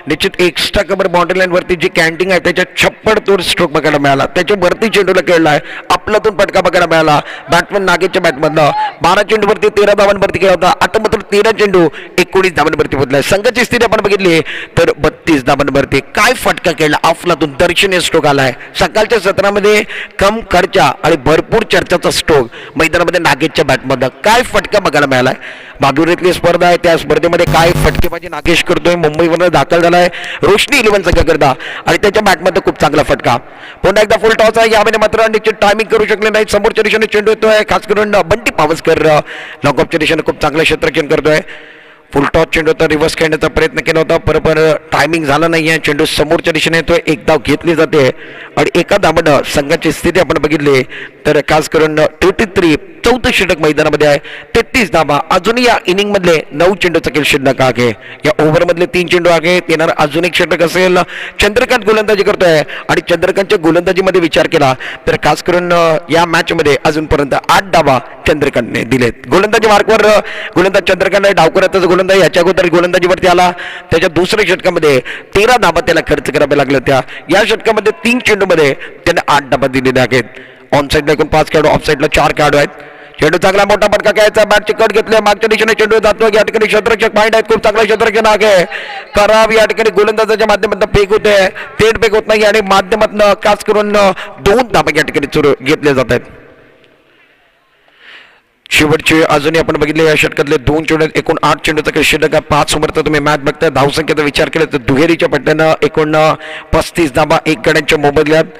निश्चित एक्स्ट्रा कव्हर बाउंड्री लाईन वरती जी कॅन्टिंग आहे त्याच्या छप्पड तोड स्ट्रोक बघायला मिळाला, त्याच्यावरती चेंडूला खेळलाय, आपलातून फटका बघायला मिळाला बॅट्समॅन नागेशच्या बॅटमधला. 12 चेंडूवरती 13 धावांवरती खेळला होता, आता मात्र 13 चेंडू 19 धावांवरती बदलाय. संघाची स्थिती आपण बघितली तर 32 धावांवरती. काय फटका खेळला, अफलातून दर्शनीय स्ट्रोक आलाय. सकाळच्या सत्रामध्ये कम खर्चा आणि भरपूर चर्चाचा स्ट्रोक मैदानामध्ये नागेशच्या बॅटमधला. काय फटका बघायला मिळालाय. भागीरथीतली स्पर्धा आहे, त्या स्पर्धेमध्ये काय फटकेबाजी नागेश करतोय. मुंबईवर दाखल झालाय रोशनी 11 संघाकरता आणि त्याच्या बॅटमध्ये खूप चांगला फटका. पुन्हा एकदा फुल टॉस आहे, यामध्ये मात्र निश्चित टायमिंग करू शकले नाही. समोरच्या दिशेने चेंडू येतोय, खास करून बंटी पावसकर लॉकअपच्या दिशेने खूप चांगलं क्षेत्ररक्षण करतोय. फुल टॉस चेंडू होता, रिव्हर्स खेळण्याचा प्रयत्न केला होता, बरोबर टायमिंग झाला नाही आहे. चेंडू समोरच्या दिशेने येतोय, एक धाव घेतली जाते आणि एका धावानं संघाची स्थिती आपण बघितली तर खास करून 33 चौथं षटक मैदानामध्ये आहे. 33 धावा. अजूनही या इनिंग मधले 9 चेंडूचा खेळ शिल्लक आहे. या ओव्हर मधले 3 चेंडू आहे, येणार अजून एक षटक असेल. चंद्रकांत गोलंदाजी करतोय आणि चंद्रकांतच्या गोलंदाजीमध्ये विचार केला तर खास करून या मॅच मध्ये अजूनपर्यंत 8 धावा चंद्रकांतने दिलेत. गोलंदाजी मार्कवर गोलंदाज चंद्रकांत डावकराचा गोलंदाज याच्या अगोदर गोलंदाजीवरती आला, त्याच्या दुसऱ्या षटकामध्ये 13 धावा त्याला खर्च कराव्या लागल्या होत्या. या षटकामध्ये 3 चेंडूमध्ये त्याने 8 धावा दिलेल्या आहेत. ऑन साईडला एकूण 5 खेळाडू, ऑफ साईडला 4 खेळाडू आहेत. चेंडू चांगला मोठा फटका घ्यायचा, बॅटची कट घेतली, मागच्या दिशेने चेंडू जातो. या ठिकाणी क्षेत्ररक्षक माइंड आहेत, खूप चांगला क्षेत्ररक्षण आहे. कराव या ठिकाणी गोलंदाजाच्या माध्यमातून फेक होते, थेट फेक होत नाही आणि माध्यमातून खास करून 2 धावा या ठिकाणी सुरू घेतले जात आहेत. शेवटचे अजूनही आपण बघितले या षटकातले 2 चेंडू, एकूण 8 चेंडूचा खेळ शिल्लक आहे. 5 ओव्हरचा तुम्ही मॅच बघताय. धावसंख्येचा विचार केला तर दुहेरीच्या पट्ट्यानं एकूण 35 धावा 1 गड्यांच्या मोबदल्यात.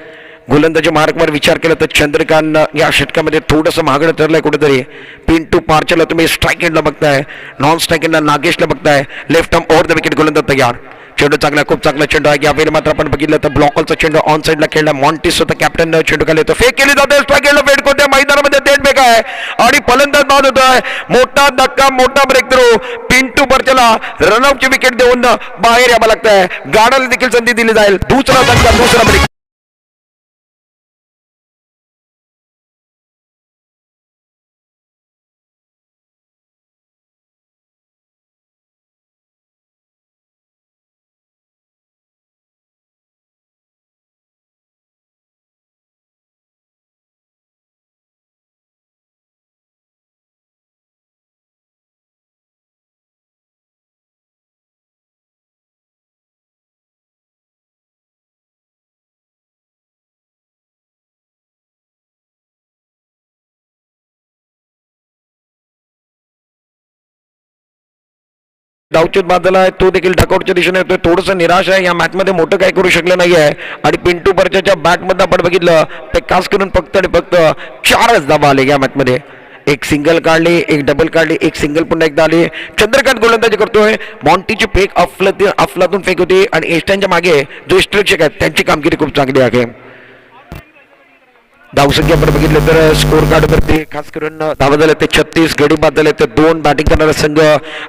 गोलंदाजी मार्कवर विचार केला तर चंद्रकांत या षटकामध्ये थोडंसं महागडं ठरलंय कुठेतरी. पिंटू पार्चला तुम्ही स्ट्राईक एंडला बघताय, नॉन स्ट्राईक एंडला नागेशला बघताय. Left arm over the wicket गोलंदाज तयार. चेंडू चांगला, खूप चांगला चेंडू आहे. यावेळी मात्र आपण बघितलं तर ब्लॉकरचा चेंडू ऑन साईडला खेळला. मॉन्टिस होता कॅप्टन, चेंडू खाली येतो, फेक केली जाते, स्ट्राईक एंडला फेक होते. मैदानामध्ये थेट फेक आहे आणि फलंदाज बाद होतोय. मोठा धक्का, मोठा ब्रेक थ्रू. पिंटू पर्चला रनआउटची विकेट देऊन बाहेर यावं लागतंय. गाडाला देखील संधी दिली जाईल. दुसरा धक्का, दुसरा ब्रेक. डावचूत बाजूला आहे, तो देखील डकआउटच्या दिशेने येतोय. थोडंसं निराश आहे, या मॅच मध्ये मोठं काही करू शकलं नाही आहे. आणि पिंटू पर्चाच्या बॅटमध्ये आपण बघितलं तर खास करून फक्त आणि फक्त 4च धावा आले या मॅच मध्ये. एक सिंगल काढली, एक डबल काढली, एक सिंगल पुन्हा एकदा आली. चंद्रकांत गोलंदाजी करतोय. मॉन्टीची फेक अफलातून फेक होती आणि एस्टनच्या मागे जो यष्टिरक्षक आहेत त्यांची कामगिरी खूप चांगली आहे. धावसंख्या आपण बघितलं तर स्कोर कार्डवरती खास करून धावा झाले ते 36, गडी बाद झाले ते 2. बॅटिंग करणारा संघ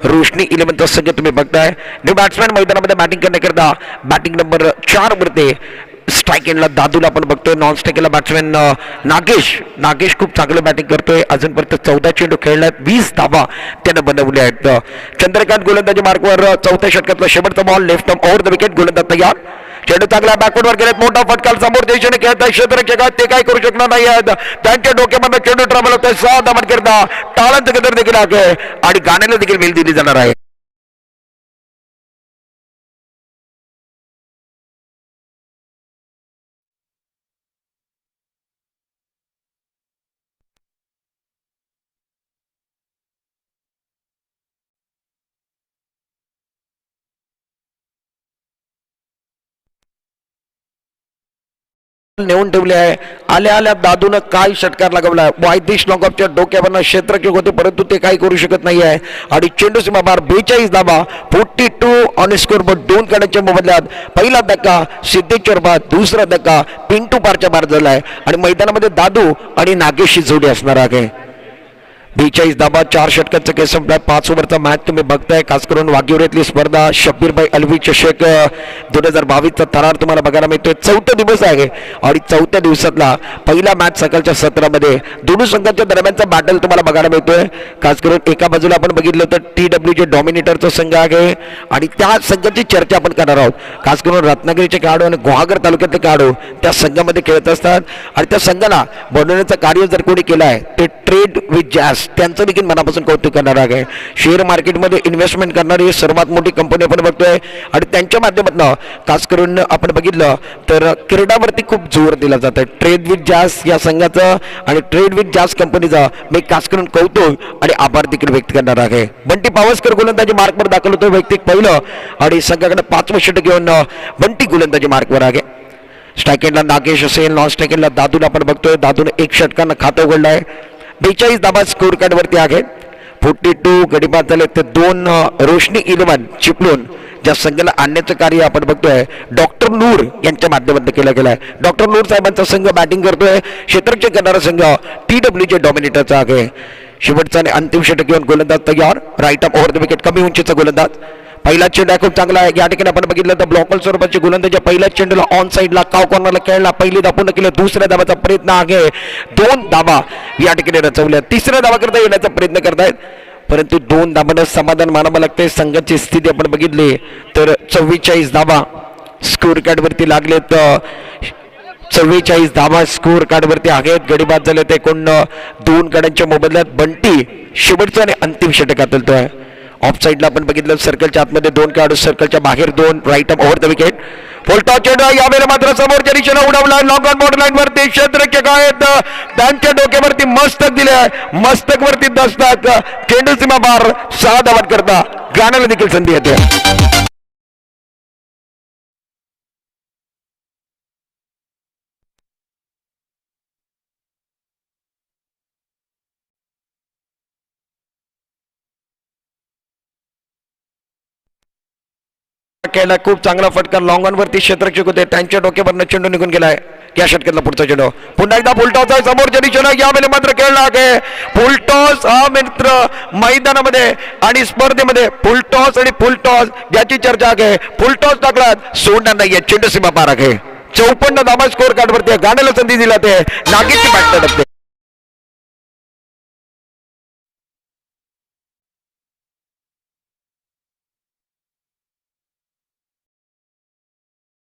रोशनी 11चा संघ तुम्ही बघताय. न्यू बॅट्समॅन मैदानामध्ये बॅटिंग करण्याकरता बॅटिंग नंबर 4 वरती स्ट्राईक एंडला दादूला आपण बघतोय. नॉन स्ट्राईक एंडला बॅट्समॅन नागेश खूप चांगलं बॅटिंग करतोय. अजूनपर्यंत 14 चेंडू खेळल्यात, 20 धावा त्यानं बनवल्या आहेत. चंद्रकांत गोलंदाजी मार्कवर चौथ्या षटकातला शेवटचा ball, left arm over the wicket गोलंदाज तयार. चेंडू चांगला बॅकवर्डवर गेलेत, मोठा फटका समोर दिशेने खेळत आहे. क्षेत्ररक्षक ते काय करू शकणार नाही आहेत. त्यांच्या डोक्यामध्ये चेंडू ट्रबल होतोय. 6 धावा करता टाळांचं गदर देखील आहे आणि गाण्याला देखील वेळ दिली जाणार आहे. नेऊन ठेवले आहे. आल्या आल्या दादून काय षटकार लगावलाय. वायदेश लॉकअपच्या डोक्यावरनं क्षेत्ररक्षक होते परंतु ते काही करू शकत नाही आहे. आणि चेंडू सीमा बार 42 धावा, 42 ऑन स्कोर बोर्ड 2 गड्यांच्या मोबदल्यात. पहिला धक्का सिद्धेश्वर बाद, दुसरा धक्का पिंटू पारच्या बार झालाय आणि मैदानामध्ये दादू आणि नागेशची जोडी असणार आहे. 42 धाबा 4 षटकांचं केस संपलाय. 5 ओव्हरचा मॅच तुम्ही बघताय. खास करून वाघिवरेतली स्पर्धा शब्बीरभाई अलवी चषक 2022चा थरार तुम्हाला बघायला मिळतोय. 4था दिवस आहे आणि 4थ्या दिवसातला पहिला मॅच सकाळच्या सत्रामध्ये दोन्ही संघांच्या दरम्यानचा बॅटल तुम्हाला बघायला मिळतोय. खास करून एका बाजूला आपण बघितलं तर TWJ डॉमिनेटरचा संघ आहे आणि त्या संघाची चर्चा आपण करणार आहोत. खास करून रत्नागिरीचे खेळाडू आणि गुहागर तालुक्यातले खेळाडू त्या संघामध्ये खेळत असतात आणि त्या संघाला बनवण्याचं कार्य जर कोणी केलं आहे ते ट्रेड विथ जॅज त्यांचं देखील मनापासून कौतुक करणार आहे. शेअर मार्केटमध्ये इन्व्हेस्टमेंट करणारी सर्वात मोठी कंपनी आपण बघतोय आणि त्यांच्या माध्यमातून खास करून आपण बघितलं तर क्रीडावरती खूप जोर दिला जात आहे. ट्रेड विथ जॅज या संघाचं आणि ट्रेड विथ जॅज कंपनीचा मी खास करून कौतुक आणि आभार देखील व्यक्त करणार आहे. बंटी पावसकर गोलंदाजी मार्कवर दाखल होतो वैयक्तिक पहिलं आणि संघाकडे 5वं षटक घेऊन बंटी गोलंदाजी मार्कवर आहे. स्ट्राईक एंडला नागेश असेल, नॉन स्ट्राईक एंडला दादूला आपण बघतोय. दादूने 1 षटकांना खातं उघडलं आहे. 42 धाबा स्कोर कार्ड वरती आहे. 42 गडी बाद झाले ते 2 रोशनी 11 चिपळूण ज्या संघाला आणण्याचं कार्य आपण बघतोय डॉक्टर नूर यांच्या माध्यमातून केलं गेलं आहे. डॉक्टर नूर साहेबांचा संघ बॅटिंग करतोय. क्षेत्ररक्षण करणारा संघ TWJ डॉमिनेटरचा आहे. शेवटचा आणि अंतिम षटक घेऊन गोलंदाज तयार. Right up over the wicket कमी उंचीचा गोलंदाज. पहिला चेंडू खूप चांगला आहे. या ठिकाणी आपण बघितलं तर ब्लॉकल स्वरूपाची गोलंदाजी पहिल्या चेंडूला ऑन साईडला काव कॉर्नरला खेळला. पहिली धाव पूर्ण केली. दुसऱ्या धावाचा प्रयत्न आहे. 2 धावा या ठिकाणी रचवल्या. 3ऱ्या धावा करता येण्याचा प्रयत्न करतायत परंतु 2 धाबांना समाधान मानावं लागतंय. संघाची स्थिती आपण बघितली तर 44 धाबा स्कोर कार्ड वरती लागलेत. 44 धाबा स्कोर कार्ड वरती आहेत. गडी बाद झाले ते एकूण 2 गड्यांच्या मोबदल्यात बंटी शेवटचा आणि अंतिम षटक हातलतोय. ऑफ साईडला आपण बघितलं सर्कलच्या आतमध्ये 2 खेळाडू, सर्कलच्या बाहेर 2. Right up over the wicket. Full toss चेंडू यावेळेला मात्र समोरच्या दिशेला उडवला. लॉंग ऑन बॉर्डर लाईन वरती क्षेत्ररक्षक आहेत त्यांच्या डोक्यावरती मस्तक दिले. मस्तक वरती दस्तक. चेंडू सीमा बार 6 धावा करता गाण्याला देखील संधी येते. खेळला खूप चांगला फटका. लॉंग ऑन वरती क्षेत्ररक्षक होते त्यांच्या डोक्यावरनं चेंडू निघून गेलाय. या षटकातला पुढचा चेंडू पुन्हा एकदा फुलटॉस आहे समोरच्या दिशेला. यावेळेला मात्र खेळला आहे फुलटॉस हा मित्र मैदानामध्ये आणि स्पर्धेमध्ये फुलटॉस आणि फुलटॉस याची चर्चा आहे. फुलटॉस टाकलात सोडणार नाहीये. चेंडू सीमा पार आहे. 54 धाबा स्कोर कार्ड वरती गाण्याला संधी दिला ते नागेशची बॅट तडकते.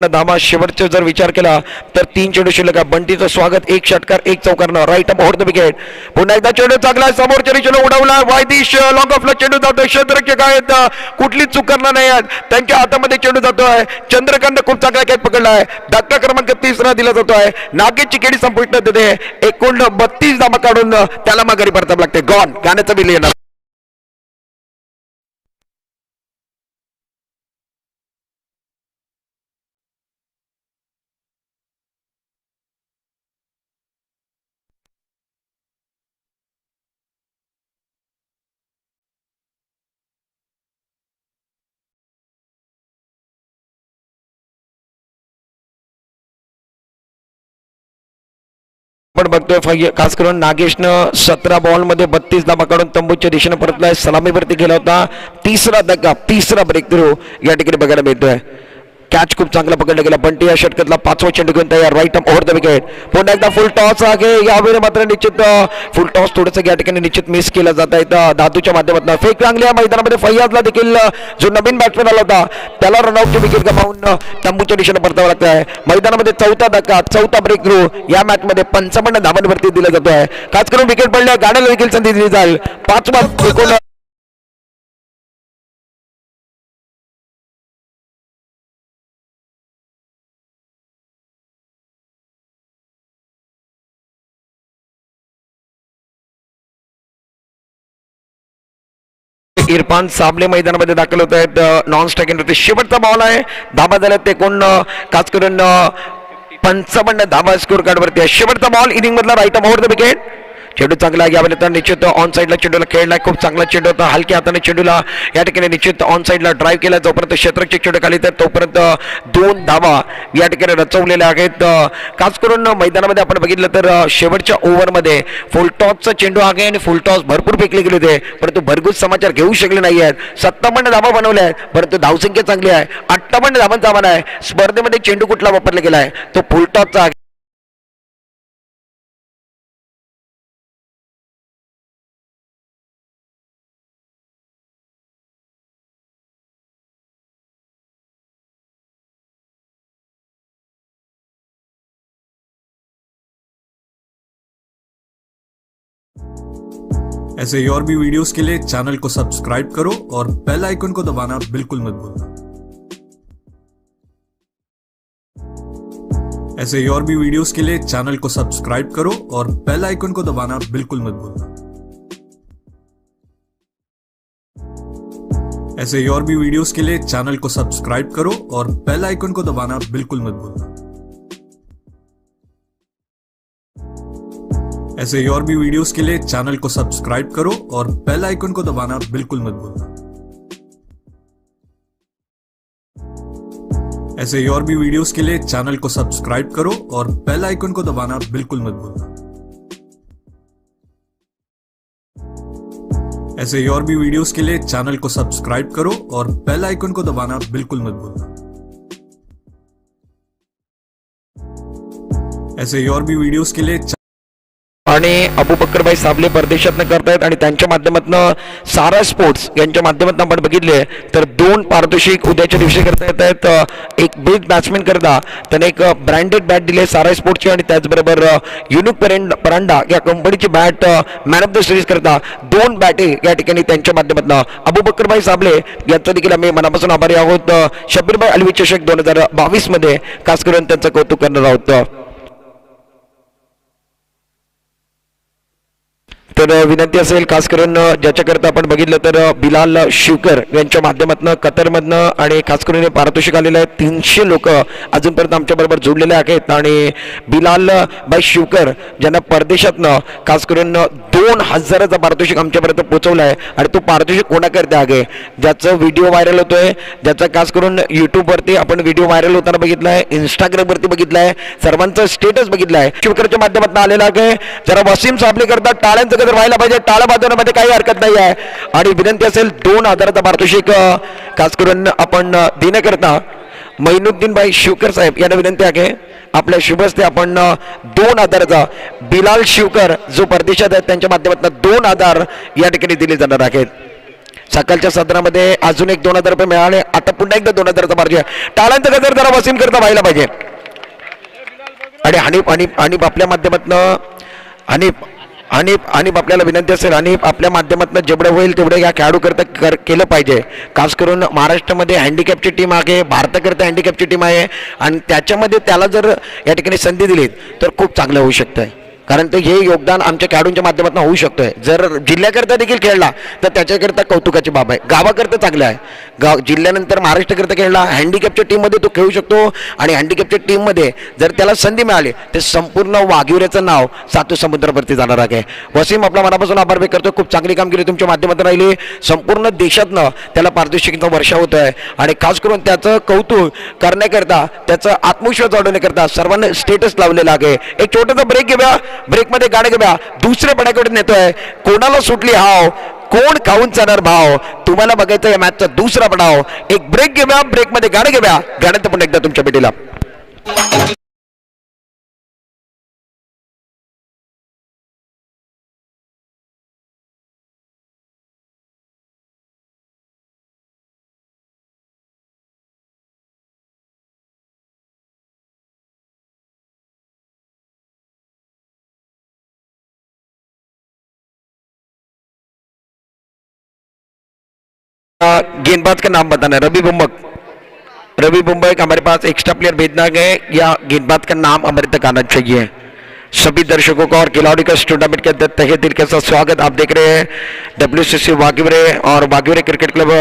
धाबा शेवटचा जर विचार केला तर 3 चेंडू शिल्लक. बंटीचं स्वागत. 1 षटकार 1 चौकारनं. Right up over the wicket. पुन्हा एकदा चेंडू चांगला समोरच्या दिशेला उडवला. वायदिश लॉंग ऑफला चेंडू जातोय. क्षेत्ररक्षक आहेत कुठलीच चूक करणार नाही त्यांच्या हातामध्ये चेंडू जातोय. चंद्रकांत खूप चांगला कॅच पकडलाय. धक्का क्रमांक 3 दिला जातोय. नागेशची केडी संपुष्ट देते. एकूण 32 धाबा काढून त्याला माघारी परतावं लागते. गॉन गाण्याचा बिल येणार. आपण बघतोय खास करून नागेशनं 17 बॉलमध्ये 32 धाबा काढून तंबूच्या दिशेने परतलाय. सलामीवरती गेला होता. 3रा धक्का 3रा ब्रेक थ्रू या ठिकाणी बघायला मिळतोय. कॅच खूप चांगला पकडला गेला. बंटी या षटकातला 5वा चेंडू घेऊन तयार. Right up over the wicket. पुन्हा एकदा फुल टॉस आहे. यावेळी मात्र निश्चित फुल टॉस थोडंसं या ठिकाणी निश्चित मिस केला जात आहे. दादूच्या माध्यमातून फेक चांगली या मैदानामध्ये फैयाजला देखील जो नवीन बॅट्समॅन आला होता त्याला रनआउटची विकेट गमावून तंबूच्या दिशेने परतावं लागत आहे. मैदानामध्ये 4था धक्का 4था ब्रेक थ्रू या मॅच मध्ये 55 धावांवरती दिला जातोय. खास करून विकेट पडल्या गाण्याला देखील संधी दिली जाईल. 5वा एकूण इरफान साबले मैदानामध्ये दाखल होत आहेत. नॉन स्ट्रायकिंग शेवटचा बॉल आहे. धाबा झाल्यात ते कोण खास करून 55 धाबा स्कोर कार्ड वरती आहे. शेवटचा बॉल इनिंग मधला. Right up over the wicket. चेंडू चांगला यावेळी तर निश्चित ऑन साईडला चेंडूला खेळलाय, खूप चांगला चेंडू होता, हलक्या हाताने चेंडूला या ठिकाणी निश्चित ऑन साईडला ड्राईव्ह केला, जोपर्यंत क्षेत्ररक्षक चेंडू खाली तर तोपर्यंत 2 धावा या ठिकाणी रचवलेल्या आहेत. खास करून मैदानामध्ये आपण बघितलं तर शेवटच्या ओव्हरमध्ये फुलटॉसचा चेंडू आहे आणि फुलटॉस भरपूर फेकले गेले होते, परंतु भरघोस समाचार घेऊ शकले नाही आहेत. 57 धावा बनवल्या आहेत, परंतु धावसंख्या चांगली आहे, 58 धावांचा आव्हान आहे. स्पर्धेमध्ये चेंडू कुठला वापरला गेला आहे तो फुलटॉसचा आहे. ऐसे ही और भी वीडियोस के लिए चैनल को सब्सक्राइब करो और बेल आइकन को दबाना बिल्कुल मत भूलना। ऐसे ही और भी वीडियोस के लिए चैनल को सब्सक्राइब करो और बेल आइकन को दबाना बिल्कुल मत भूलना। ऐसे ही और भी वीडियोस के लिए चैनल को सब्सक्राइब करो और बेल आइकन को दबाना बिल्कुल मत भूलना। ऐसे ही और भी वीडियोस के लिए चैनल को सब्सक्राइब करो और बेल आइकन को दबाना बिल्कुल मत भूलना। ऐसे ही और भी वीडियोस के लिए चैनल को सब्सक्राइब करो और बेल आइकन को दबाना बिल्कुल मत भूलना। ऐसे ही और भी वीडियोस के लिए चैनल को सब्सक्राइब करो और बेल आइकन को दबाना बिल्कुल मत भूलना। ऐसे ही और भी वीडियोस के लिए आणि अबूबकरभाई साबले परदेशातनं करतायत आणि त्यांच्या माध्यमातून सारा स्पोर्ट्स यांच्या माध्यमातून आपण बघितले तर 2 पारितोषिक उद्याच्या दिवशी करता येत आहेत. एक बेस्ट बॅट्समॅन करता त्याने एक ब्रँडेड बॅट दिली सारा स्पोर्ट्सची आणि त्याचबरोबर युनिक परांडा या कंपनीची bat man of the series करता 2 बॅटे या ठिकाणी त्यांच्या माध्यमातून अबूबकरभाई साबले यांचा देखील आम्ही मनापासून आभारी आहोत. शब्बीरभाई अलवी चषक 2022 मध्ये खास करून त्यांचं कौतुक करणार आहोत. तर विनंती असेल खास करून ज्याच्याकरता आपण बघितलं तर बिलाल शिवकर यांच्या माध्यमातून कतरमधनं आणि खास करून पारितोषिक आलेलं आहे. 300 लोक अजूनपर्यंत आमच्याबरोबर जोडलेले आहेत आणि बिलाल भाई शिवकर ज्यांना परदेशातनं खास करून 2000चं पारितोषिक आमच्यापर्यंत पोहोचवलं आहे आणि तो पारितोषिक कोणाकरता आहे ज्याचं व्हिडिओ व्हायरल होतोय, ज्याचा खास करून यूट्यूबवरती आपण व्हिडिओ व्हायरल होताना बघितला आहे, इंस्टाग्रामवरती बघितला आहे, सर्वांचं स्टेटस बघितलं आहे. शिवकरच्या माध्यमातून आलेला आहे. जरा वसीम साबले करता टाळ्यांचं गजर व्हायला पाहिजे, टाळा वाजवण्यामध्ये काही हरकत नाही आहे आणि विनंती असेल 2000चं पारितोषिक खास करून आपण देण्याकरता मैनुद्दीन भाई शिवकर साहेब यांना विनंती आहे आपल्या शुभस्ते आपण 2000चा बिलाल शिवकर जो परदेशात आहेत त्यांच्या माध्यमातून 2000 या ठिकाणी दिले जाणार आहेत. सकाळच्या सत्रामध्ये अजून एक 2000 रुपये मिळाले, आता पुन्हा एकदा 2000चा पारितोषिक. टाळ्यांचं गजर जरा वसीम करता व्हायला पाहिजे आणि हनीफ आपल्या माध्यमातून आणि आपल्याला विनंती असेल आणि आपल्या माध्यमातून जेवढं होईल तेवढं या खेळाडूकरता केलं पाहिजे. खास करून महाराष्ट्रामध्ये हँडिकॅपची टीम आहे, भारताकरता हँडिकॅपची टीम आहे आणि त्याच्यामध्ये त्याला जर या ठिकाणी संधी दिली तर खूप चांगलं होऊ शकतं, कारण ते हे योगदान आमच्या खेळाडूंच्या माध्यमातून होऊ शकतोय. जर जिल्ह्याकरता देखील खेळला तर त्याच्याकरता कौतुकाची बाब आहे. गावाकरता चांगलं आहे, जिल्ह्यानंतर महाराष्ट्राकरता खेळला, हँडिकॅपच्या टीममध्ये तो खेळू शकतो आणि हँडिकॅपच्या टीममध्ये जर त्याला संधी मिळाली तर संपूर्ण वाघिवऱ्याचं नाव सातू समुद्रावरती जाणार आहे. वसीम आपला मनापासून आभार व्यक्त करतो, खूप चांगली कामगिरी तुमच्या माध्यमातून राहिली. संपूर्ण देशातनं त्याला पारितोषिकांचा वर्षा होत आहे आणि खास करून त्याचं कौतुक करण्याकरता, त्याचा आत्मविश्वास वाढवण्याकरता सर्वांनी स्टेटस लावलेला आहे. एक छोटासा ब्रेक घेऊया, ब्रेकमध्ये गाणं घेऊया, दुसऱ्या पडाकडे नेतोय कोणाला सुटली हाव, कोण खाऊन जाणार भाव, तुम्हाला बघायचं या मॅचचा दुसरा पडाव. एक ब्रेक घेऊया, ब्रेकमध्ये गाणं घेऊया, गाण्यात पण एकदा तुमच्या भेटीला. गेंदबाज का नाम बताना है, रवि बुम्बक हमारे पास एक्स्ट्रा प्लेयर भेजना है या गेंदबाज का नाम हमारे तक आना चाहिए. सभी दर्शकों का और खिलाड़ियों का इस टूर्नामेंट के तहे दिल के साथ स्वागत. आप देख रहे हैं WCC वाघिवरे और Waghivare cricket club.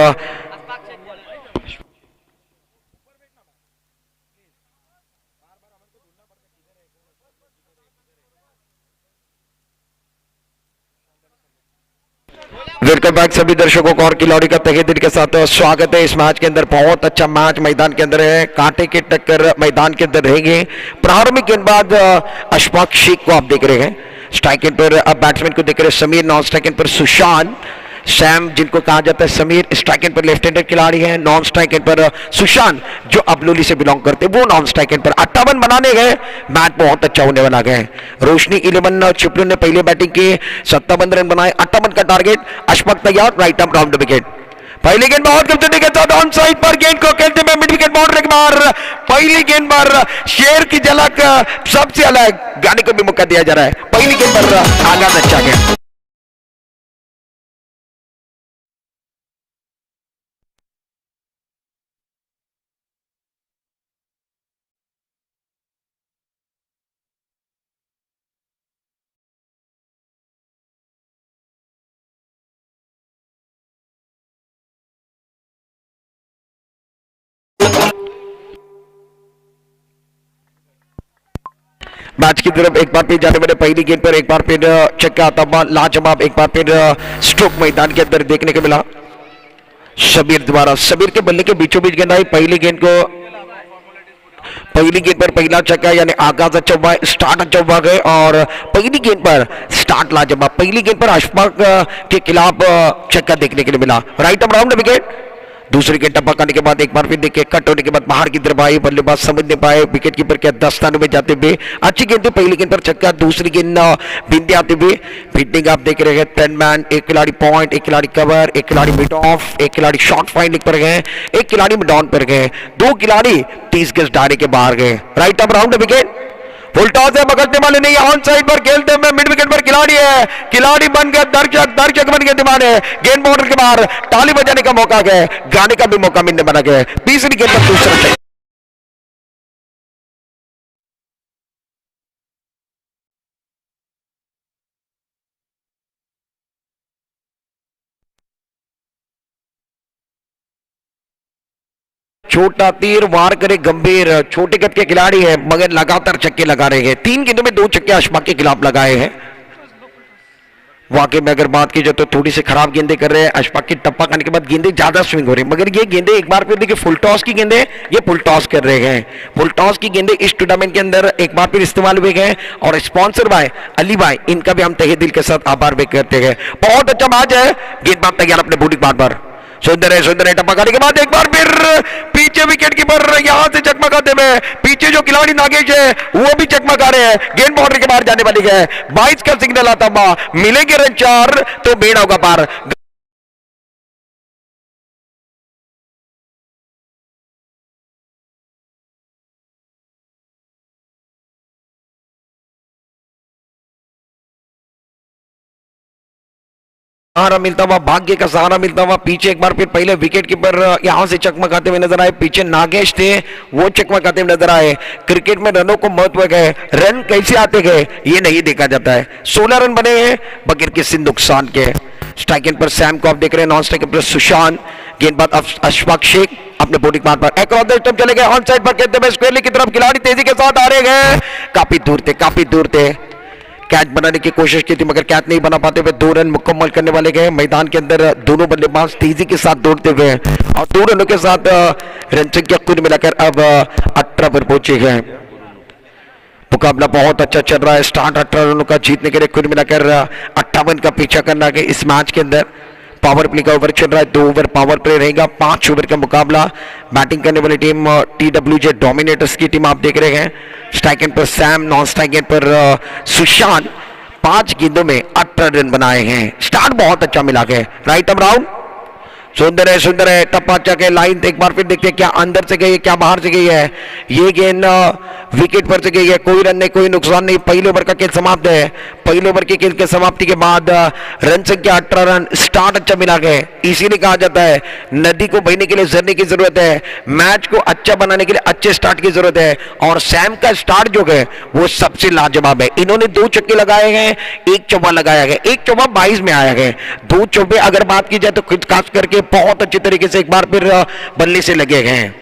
Welcome back सभी दर्शकों को और खिलाड़ी का तहे दिल के साथ स्वागत है। इस मैच के अंदर बहुत अच्छा मैच मैदान के अंदर है, कांटे की टक्कर मैदान के अंदर रहेगी। प्रारंभिक गेंदबाज अशफाक शेख को आप देख रहे हैं, स्ट्राइक एंड पर अब बैट्समैन को देख रहे हैं समीर, नॉन स्ट्राइक एंड पर सुशांत, सैम जिनको कहा जाता है समीर, स्ट्राइक एंड पर लेफ्ट हैंडेड खिलाड़ी है, नॉन स्ट्राइक एंड पर सुशांत जो अबलोली से बिलोंग करते हैं वो नॉन स्ट्राइक एंड पर 58 बनाने गए। मैच बहुत अच्छा होने वाला गए। रोशनी 11 चिपलू ने पहले बैटिंग की, 57 रन बनाए, 58 का टारगेट। अशफाक तैयार, राइट आर्म राउंड विकेट। पहली गेंद बहुत कमजोरी के साथ ऑन साइड पर गेंद को खेलते हुए मिड विकेट बाउंड्री के बाहर। पहली गेंद पर शेर की झलक सबसे अलग गाने को भी मौका दिया जा रहा है। पहली गेंद पर आगाज अच्छा गया। मैच की तरफ एक बार फिर जाने वाले पहली गेंद पर एक बार फिर चक्का आता हुआ लाजवाब, एक बार फिर स्ट्रोक मैदान के अंदर देखने को मिला शबीर द्वारा। शबीर के बल्ले के बीचों बीच गेंद आई। पहली गेंद पर पहला चक्का यानी आगाज अच्छा हुआ, स्टार्ट अच्छा हुआ गए और पहली गेंद पर स्टार्ट लाजवाब। पहली गेंद पर अशफाक के खिलाफ चक्का देखने के लिए मिला, राइट आर्म राउंड विकेट। दूसरी गेंद टप्पा करने के बाद एक बार फिर देखिए कट होने के बाद बाहर की तरफ आई, बल्लेबाज समझ नहीं पाए, विकेट कीपर के दस्तानों में जाते हुए अच्छी गेंद थी। पहली गेंद पर छक्का, दूसरी गेंद बिंदी आते हुए फील्डिंग आप देख रहे हैं 10 मैन, एक खिलाड़ी पॉइंट, एक खिलाड़ी कवर, एक खिलाड़ी मिड ऑफ, एक खिलाड़ी शॉर्ट फाइंडिंग पर गए, एक खिलाड़ी मिड ऑन पर गए, दो खिलाड़ी 30 गज दायरे के बाहर गए, राइट आर्म राउंड विकेट। फुल टॉस है, पकड़ने वाले नहीं, ऑन साइड पर खेलते हुए मिड विकेट पर खिलाड़ी है, खिलाड़ी बन गया दर्शक बन गए दीवाने। गेंद बॉर्डर के बाहर ताली बजाने का मौका गया, गाने का भी मौका मिलने बना गया। तीसरी गेंद पर दूसरा चाहिए। छोटा तीर वार करे गंभीर, छोटे कद के खिलाड़ी है मगर लगातार छक्के लगा रहे हैं। 3 गेंदों में 2 छक्के अशफाक के खिलाफ लगाए हैं। वाकई में अगर बात की जाए तो थोड़ी सी खराब गेंदें कर रहे हैं अशफाक की। टप्पा करने के बाद गेंदें ज्यादा स्विंग हो रही है, मगर ये गेंदें एक बार फिर देखिए फुल टॉस की गेंदें, ये फुल टॉस कर रहे हैं। फुल टॉस की गेंदें इस टूर्नामेंट के अंदर एक बार फिर इस्तेमाल हुए गए और स्पॉन्सर बाय अली भाई, इनका भी हम तहे दिल के साथ आभार व्यक्त करते हैं। बहुत अच्छा मैच है, गेंदबाज तैयार अपने बूटी बार बार सुंदर है टप्पा करने के बाद एक बार फिर पीछे विकेट कीपर यहां से चकमकाते हुए, पीछे जो खिलाड़ी नागेश है वो भी चकमका रहे हैं। गेंद बाउंड्री के बाहर जाने वाली है, 22 का सिग्नल आता हुआ, मिलेंगे रन 4 तो बेड़ा होगा पार। सहारा मिलता हुआ, भाग्य का सहारा मिलता हुआ, पीछे एक बार फिर पहले विकेट कीपर यहां से चकमकाते हुए नजर आए, पीछे नागेश थे वो चकमकाते हुए नजर आए। क्रिकेट में रनों को महत्व गए, रन कैसे आते गए ये नहीं देखा जाता है। 16 रन बने हैं बगैर किसी नुकसान के। स्ट्राइक एंड पर सैम को आप देख रहे हैं, नॉन स्ट्राइक पर सुशांत, गेंदबाज अशफाक शेख अपने bowling part per across the stump चले गए, ऑन साइड पर खेलते हुए स्क्वायरली की तरफ खिलाड़ी तेजी के साथ आ रहे हैं, काफी दूर थे। कैच बनाने की कोशिश की थी मगर कैच नहीं बना पाते हुए 2 रन मुकम्मल करने वाले गए। मैदान के अंदर दोनों बल्लेबाज तेजी के साथ दौड़ते हुए और 2 रनों के साथ रन संख्या कुल मिलाकर अब 18 पर पहुंचे गए। मुकाबला बहुत अच्छा चल रहा है। स्टार्ट 18 रनों का जीतने के लिए कुल मिलाकर 58 का पीछा करना है इस मैच के अंदर। पावर प्ले का ओवर चल रहा है, 2 ओवर पावर प्ले रहेगा, 5 ओवर का मुकाबला। बैटिंग करने वाली टीम TWJ डोमिनेटर्स की टीम आप देख रहे हैं। स्ट्राइक एंड पर सैम, नॉन स्ट्राइक एंड पर सुशांत, 5 गेंदों में 18 रन बनाए हैं। स्टार्ट बहुत अच्छा मिला है, राइट आर्म राउंड, सुंदर है टप्पा चके लाइन एक बार फिर देखते हैं क्या अंदर से गई है क्या बाहर से गई है। ये गेंद विकेट पर से गई है, कोई रन नहीं, कोई नुकसान नहीं। पहले ओवर का खेल समाप्त है। पहले ओवर के खेल के समाप्ति के बाद रन संख्या 18 रन। स्टार्ट अच्छा मिला है, इसीलिए कहा जाता है नदी को बहने के लिए झरने की जरूरत है, मैच को अच्छा बनाने के लिए अच्छे स्टार्ट की जरूरत है। और सैम का स्टार्ट जो है वो सबसे लाजवाब है। इन्होंने 2 छक्के लगाए हैं, 1 चौका लगाया गया, 1 चौका 22 में आया है। 2 चौके अगर बात की जाए तो खुद खास करके बहुत अच्छे तरीके से एक बार फिर बल्ले से लगे गए हैं।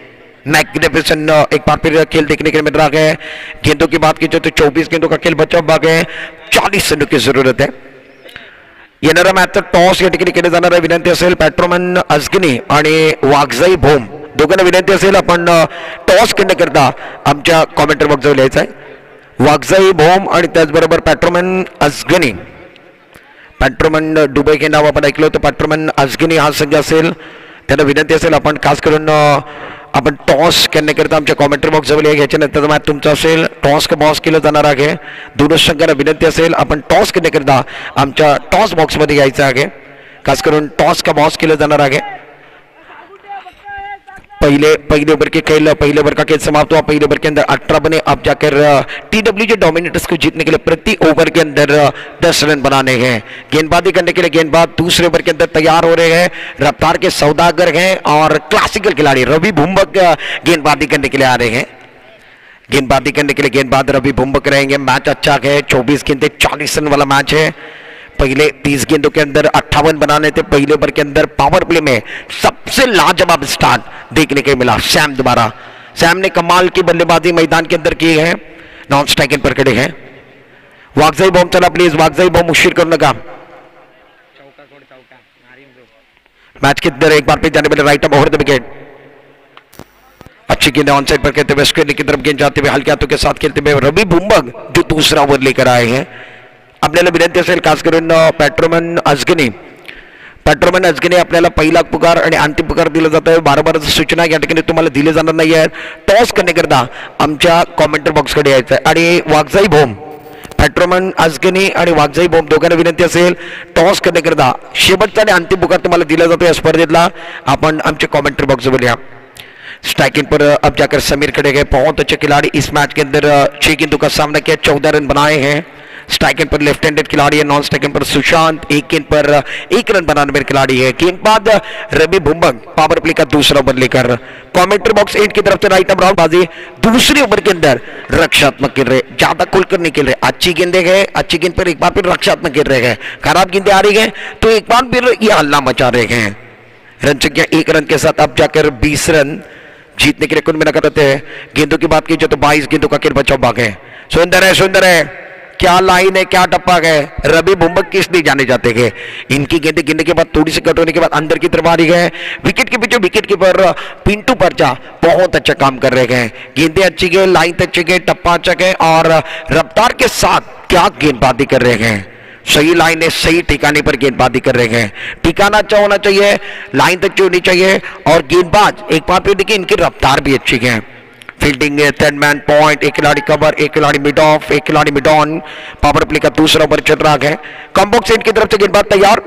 मैग्निफिसेंट एक बार फिर खेल देखने के लिए मिल रहा है। गेंदों की बात की जाए तो 24 गेंदों का खेल बचा हुआ है, 40 रनों की जरूरत है। येणारा मॅचचा टॉस या ठिकाणी केले जाणार आहे. विनंती असेल पॅट्रोमन अजगनी आणि वाघजाई भोम दोघांना विनंती असेल आपण टॉस करण्याकरता आमच्या कॉमेंटर बॉक्सवर लिहायचं आहे. वाघजाई भोम आणि त्याचबरोबर पॅट्रोमन अजगनी. पॅट्रोमन दुबई हे नाव आपण ऐकलं होतं. पॅट्रोमन अजगनी हा संघ असेल, त्यांना विनंती असेल आपण खास करून आपण टॉस करण्याकरिता आमच्या कॉमेंट्री बॉक्सवर या. याच्यानंतर मॅच तुमचा असेल. टॉस का बॉस केलं जाणार आहे. दोन्ही संघांना विनंती असेल आपण टॉस करण्याकरिता आमच्या टॉस बॉक्समध्ये यायचं आहे. खास करून टॉस का बॉस केलं जाणार आहे. पहले ओवर के खेल, पहले ओवर का खेल समाप्त हुआ. पहले ओवर के अंदर 18 बने. अब जाकर TWJ डोमिनेटर्स को जीतने के लिए प्रति ओवर के अंदर 10 रन बनाने हैं. गेंदबाजी करने के लिए गेंदबाज दूसरे ओवर के अंदर तैयार हो रहे हैं. रफ्तार के सौदागर हैं और क्लासिकल खिलाड़ी रवि भुम्बक गेंदबाजी करने के लिए आ रहे हैं. गेंदबाजी करने के लिए गेंदबाज रवि भुम्बक रहेंगे. मैच अच्छा है. 24 गेंदे 40 रन वाला मैच है. पहले 30 गेंदों के अंदर 58 बनाने थे. पहले ओवर के अंदर पावर प्ले में सबसे लाजवाब स्टार्ट देखने को मिला सैम द्वारा. सैम ने कमाल की बल्लेबाजी मैदान के अंदर की है. नॉन स्ट्राइकिंग पर खड़े हैं. वाघजाई बॉम्ब चला प्लीज. वाघजाई बॉम्ब मुश्किल करने का मैच के अंदर एक बार पे जाने वाले right up over the wicket. अच्छी गेंद ऑन साइड पर खेलते हुए स्क्रीन की तरफ गेंद जाते हुए हल्के हाथों के साथ खेलते हुए रवि भुम्बक जो दूसरा ओवर लेकर आए हैं. आपल्याला विनंती असेल खास करून पॅट्रोमन अजगनी आपल्याला पहिला पुकार आणि अंतिम पुकार दिला जातोय. बार सूचना या ठिकाणी तुम्हाला दिले जाणार नाही आहेत. टॉस करण्याकरता आमच्या कॉमेंटर बॉक्सकडे यायचं आहे. आणि वाघजाई भोम, पॅट्रोमन अजगनी आणि वाघजाई भोम दोघांना विनंती असेल टॉस करण्याकरता शेवटचा आणि अंतिम पुकार तुम्हाला दिला जातोय या स्पर्धेतला. आपण आमचे कॉमेंटर बॉक्सवर या. स्ट्राइकिंग पर अब जाकर समीर खड़े गए. बहुत अच्छे खिलाड़ी. इस मैच के अंदर 6 गेंदों का सामना किया, 14 रन बनाए हैं. स्ट्राइकिंग पर लेफ्ट हैंडेड खिलाड़ी है. नॉन स्ट्राइकिंग पर सुशांत. 1 गेंद पर 1 रन बनाने वाले खिलाड़ी है. गेंदबाज रवि भुम्बक पावर प्ले का दूसरा ओवर लेकर कमेंट्री बॉक्स 8 की तरफ से राइट अप राउंड बाजी. दूसरे ओवर के अंदर रक्षात्मक खेल रहे, ज्यादा खुलकर नहीं खेल रहे. अच्छी गेंदे गए. अच्छी गेंद पर एक बार फिर रक्षात्मक खेल रहे हैं. खराब गेंदे आ रही है तो एक बार फिर ये हल्ला मचा रहे हैं. रन संख्या 1 रन के साथ अब जाकर 20 रन जीतने के लिए कुल मिलाकर रहते हैं. गेंदों की बात की जाए तो 22 गेंदों का खेल बचा भाग है. सुंदर है, सुंदर है. क्या लाइन है, क्या टप्पा है. रवि भुम्बक किस लिए जाने जाते हैं. इनकी गेंदें गिरने के बाद थोड़ी सी कट होने के बाद अंदर की तरफ आ रही है. विकेट के पीछे विकेट कीपर पिंटू पर्चा बहुत अच्छा काम कर रहे हैं. गेंदें अच्छी गए, लाइन अच्छी गए, टप्पा अच्छा गए और रफ्तार के साथ क्या गेंदबाजी कर रहे हैं. सही लाइन है, सही ठिकाने पर गेंदबाजी कर रहे हैं. ठिकाना अच्छा होना चाहिए, लाइन अच्छी होनी चाहिए और गेंदबाज एक बार फिर देखिए इनकी रफ्तार भी अच्छी है. फील्डिंग है, 10 मैन पॉइंट, एक खिलाड़ी कवर, एक खिलाड़ी मिड ऑफ, एक खिलाड़ी मिड ऑन. पावर प्ले का दूसरा ओवर चल रहा है. कॉम्बॉक्स एंड की तरफ से गेंदबाज तैयार.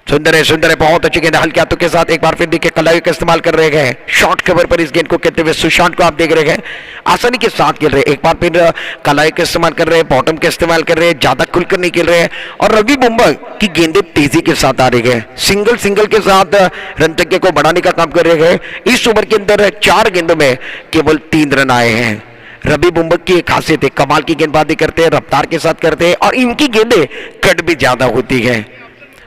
सुंदर है, सुंदर है. बहुत अच्छी गेंद हल्के हाथों के साथ एक बार फिर देखिए कलाई का इस्तेमाल कर रहे हैं. शॉर्ट कवर पर इस गेंद को कहते हुए सुशांत को आप देख रहे हैं आसानी के साथ खेल रहे हैं. एक बार फिर कलाई का इस्तेमाल कर रहे हैं, बॉटम का इस्तेमाल कर रहे हैं, ज्यादा खुलकर नहीं खेल रहे हैं. और रवि भुम्बक की गेंदें तेजी के साथ आ रही है. सिंगल के साथ रन संख्या को बढ़ाने का काम कर रहे हैं. इस ओवर के अंदर 4 गेंदों में केवल 3 रन आए हैं. रवि भुम्बक की एक खासियत है, कमाल की गेंदबाजी करते हैं, रफ्तार के साथ करते हैं और इनकी गेंदें कट भी ज्यादा होती है.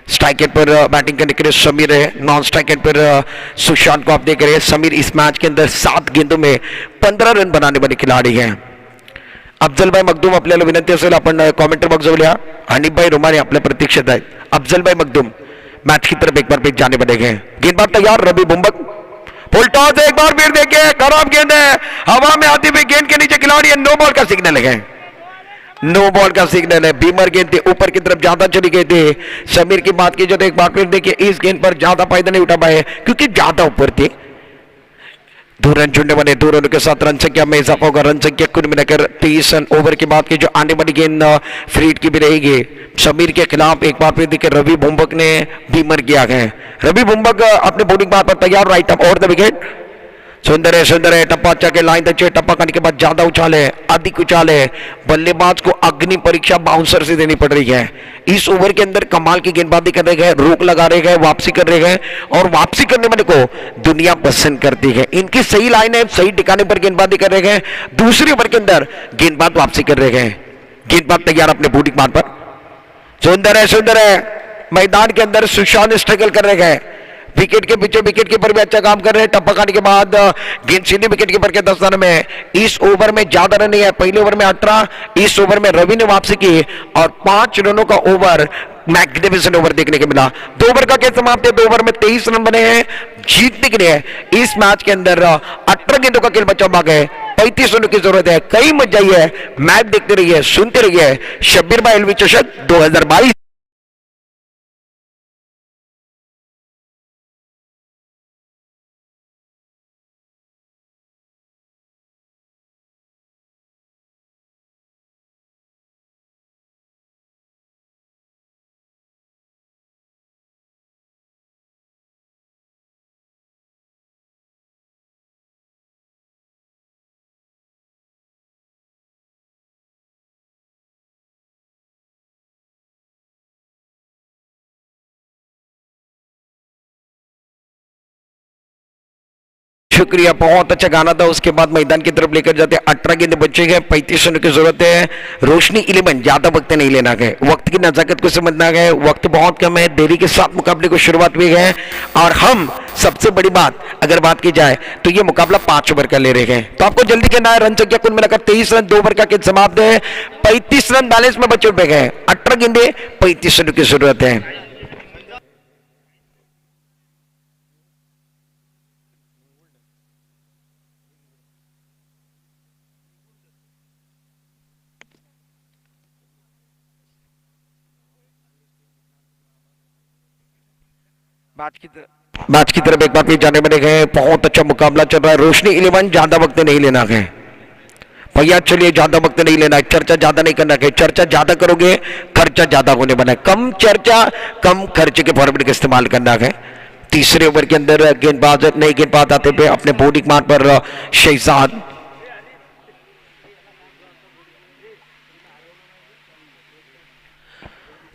स्ट्राइक एंड पर बैटिंग करने के लिए समीर है. नॉन स्ट्राइक एंड पर सुशांत को आप देख रहे हैं. समीर इस मैच के अंदर 7 गेंदों में 15 रन बनाने वाले खिलाड़ी हैं. अफजलभाई मखदूम आपल्याला विनंती असेल आपण कॉमेंटर बॉक्सवर या. हनीफभाई रुमानी आपल्या प्रतीक्षेत आहेत. अफजलभाई मखदूम मैच की तरफ एक बार फिर जाने बनेंगे. गेंदबाज तैयार. रवि भुम्बक फुल टॉस. एक बार फिर देखिए खराब गेंद है, हवा में आती हुई गेंद के नीचे खिलाड़ी है. नो बॉल का सिग्नल है. नो बॉल का सिग्नल है. बीमर गेंद थी, ऊपर की तरफ ज्यादा चली गई थी. समीर की बात की जाए तो एक बार फिर देखिए इस गेंद पर ज्यादा फायदा नहीं उठा पाए क्योंकि ज्यादा ऊपर थी. 2 रन चुनने वाले 2 रनों के साथ रन संख्या में इजाफा होगा. रन संख्या कुल मिलाकर 23 रन. ओवर की बात की जो आने वाली गेंद फ्रीड की भी रहेगी समीर के खिलाफ. एक बार फिर देखिए रवि भुम्बक ने बीमर किया है. रवि भुम्बक अपने बॉलिंग बात पर तैयार. Right up over the wicket. सुंदर है, सुंदर है. टप्पा अच्छा के लाइन अच्छे. टप्पा करने के बाद ज्यादा उछाल है, अधिक उछाल है. बल्लेबाज को अग्नि परीक्षा बाउंसर से देनी पड़ रही है. इस ओवर के अंदर कमाल की गेंदबाजी कर रहे हैं, रोक लगा रहे हैं, वापसी कर रहे हैं और वापसी करने वाले को दुनिया पसंद करती है. इनकी सही लाइन है, सही ठिकाने पर गेंदबाजी कर रहे हैं. दूसरे ओवर के अंदर गेंदबाज वापसी कर रहे हैं. गेंदबाज तैयार अपने बॉलिंग बात पर. सुंदर है, सुंदर है. मैदान के अंदर सुशांत स्ट्रगल कर रहे हैं. विकेट के पीछे विकेट कीपर भी अच्छा काम कर रहे हैं. टप्पा खाने के बाद गेंद सीधी विकेट कीपर के 10 रन में. इस ओवर में ज्यादा रन नहीं है. पहले ओवर में 18, इस ओवर में रवि ने वापसी की और 5 रनों का ओवर मैग्निफिसेंट ओवर देखने को मिला। 2 ओवर का खेल समाप्त है, 2 ओवर में 23 रन बने हैं। जीतने के लिए इस मैच के अंदर 18 गेंदों का खेल बचा हुआ है, 35 रनों की जरूरत है। कई मजा आई है, मैच देखते रहिए, सुनते रहिए। शब्बीर भाई एलवी चषक 2022। शुक्रिया, बहुत अच्छा गाना था। उसके बाद मैदान की तरफ लेकर जाते हैं। 18 गेंद बचे हैं, 35 रनों की जरूरत है। रोशनी 11 ज्यादा वक्त नहीं लेना है, वक्त की नजाकत को समझना है। वक्त बहुत कम है, देरी के साथ मुकाबले को शुरुआत हुई है। और हम सबसे बड़ी बात अगर बात की जाए तो ये मुकाबला 5 ओवर का ले रहे हैं, तो आपको जल्दी करना है। रन संख्या कुल मिलाकर 23 रन, 2 ओवर का खेल समाप्त है। 35 रन बैलेंस में बचे हुए हैं। 18 गेंदे, 35 रनों की जरूरत है। मैच की तरफ एक बार फिर जाने बने गए। बहुत अच्छा मुकाबला चल रहा है। रोशनी 11 ज्यादा वक्त नहीं लेना है भैया, चलिए ज्यादा वक्त नहीं लेना है, चर्चा ज्यादा नहीं करना है। चर्चा ज्यादा करोगे खर्चा ज्यादा होने वाला है। कम चर्चा कम खर्चे के फॉर्मेट का इस्तेमाल करना है। तीसरे ओवर के अंदर गेंदबाज नए गेंदबाज आते हुए अपने बॉलिंग मार्ग पर शहजाद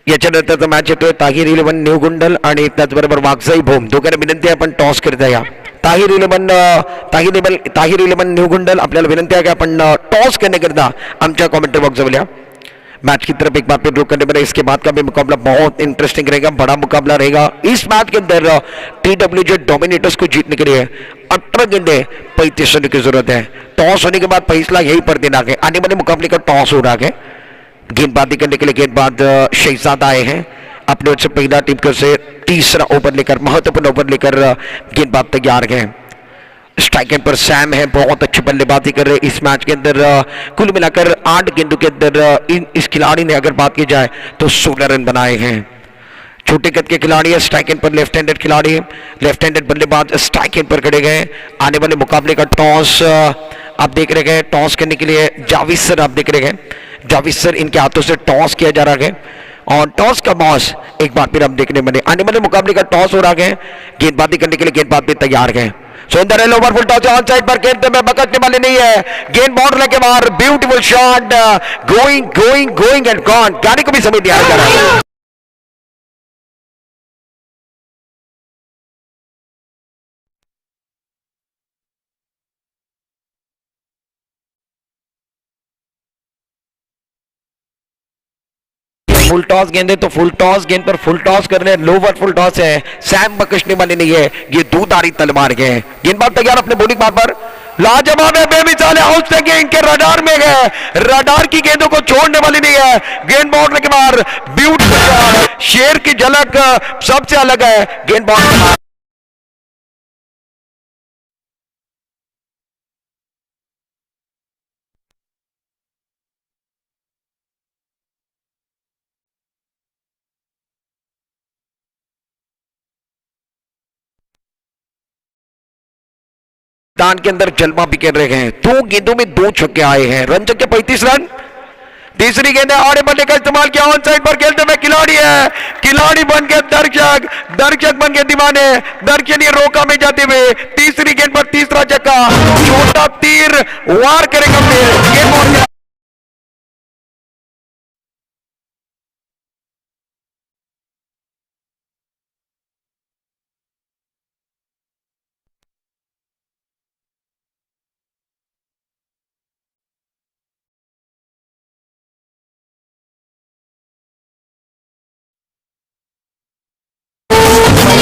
याच्या नंतरचा मॅच येतोय ताहिर 11 न्यू गुंडल आणि त्याचबरोबर वागजाई भोम दोघांना विनंती आहे आपण टॉस करता या। ताहिर 11 न्यू गुंडल आपल्याला विनंती आहे की आपण टॉस करण्याकरता आमच्या कमेंट्री बॉक्स जवळ या। मैच की तरफ एक बार फिर रुक करने पर इसके बाद का भी मुकाबला बहुत इंटरेस्टिंग रहेगा, बड़ा मुकाबला रहेगा। इस मैच के अंदर TWJ डोमिनेटर्स को जीतने के लिए 18 गेंदे 35 रन की जरूरत है। टॉस होने के बाद फैसला यही पर देना है। आने वाले मुकाबले का टॉस हो रहा है। गेंदबाजी करने के लिए गेंदबाज शहजाद आए हैं। अपने ओर से पहला टीम की ओर से तीसरा ओवर लेकर, महत्वपूर्ण ओवर लेकर गेंदबाज तैयार हैं। स्ट्राइक पर सैम है, बहुत अच्छी बल्लेबाजी कर रहे हैं इस मैच के अंदर। कुल मिलाकर 8 गेंदों के अंदर इस खिलाड़ी ने अगर बात की जाए तो 16 रन बनाए हैं। छोटे कद के खिलाड़ी है, स्ट्राइक पर लेफ्ट हैंडेड खिलाड़ी, लेफ्ट हैंडेड बल्लेबाज स्ट्राइक पर खड़े गए। आने वाले मुकाबले का टॉस आप देख रहे हैं। टॉस करने के लिए जावेद सर आप देख रहे हैं, जावेद सर इनके हाथों से टॉस किया जा रहा है। और टॉस का बॉस एक बार फिर हम देखने बने। आने वाले मुकाबले का टॉस हो रहा है। गेंदबाजी करने के लिए गेंदबाज भी तैयार है। सुंदर है, ओवरफुल टॉस ऑन साइड पर खेलते में बकटने वाले नहीं है। गेंद बाउंड लेके बाहर, beautiful shot, going going going end gone. गाड़ी को भी समय दिया जा रहा है। फुल टॉस गेंद है तो फुल टॉस गेंद पर फुल टॉस कर रहे हैं। लोवर फुल टॉस है, सैम बकशने वाले नहीं है, ये दूधारी तलवार के हैं। गेंदबाज तैयार अपने बॉलिंग मार्ग पर, लाजवाब है, बेमिसाल है, आउट से गेंद के रडार में गए। रडार की गेंदों को छोड़ने वाली नहीं है। गेंद बाउंड्री के बाहर, ब्यूटीफुल शेर की झलक सबसे अलग है। गेंद बाउंड्री मैदान के अंदर जलवा बिखेर रहे हैं। 2 गेंदों में 2 छक्के आए हैं। रन संख्या 35 रन। तीसरी गेंद है, आड़े बल्ले का इस्तेमाल किया। ऑन साइड पर खेलते हुए खिलाड़ी है, खिलाड़ी बन गए दर्शक, दर्शक बन गए दीवाने। दर्शक ने रोका में जाते हुए तीसरी गेंद पर तीसरा छक्का, छोटा तीर वार करेगा फिर। गेंद बाउंड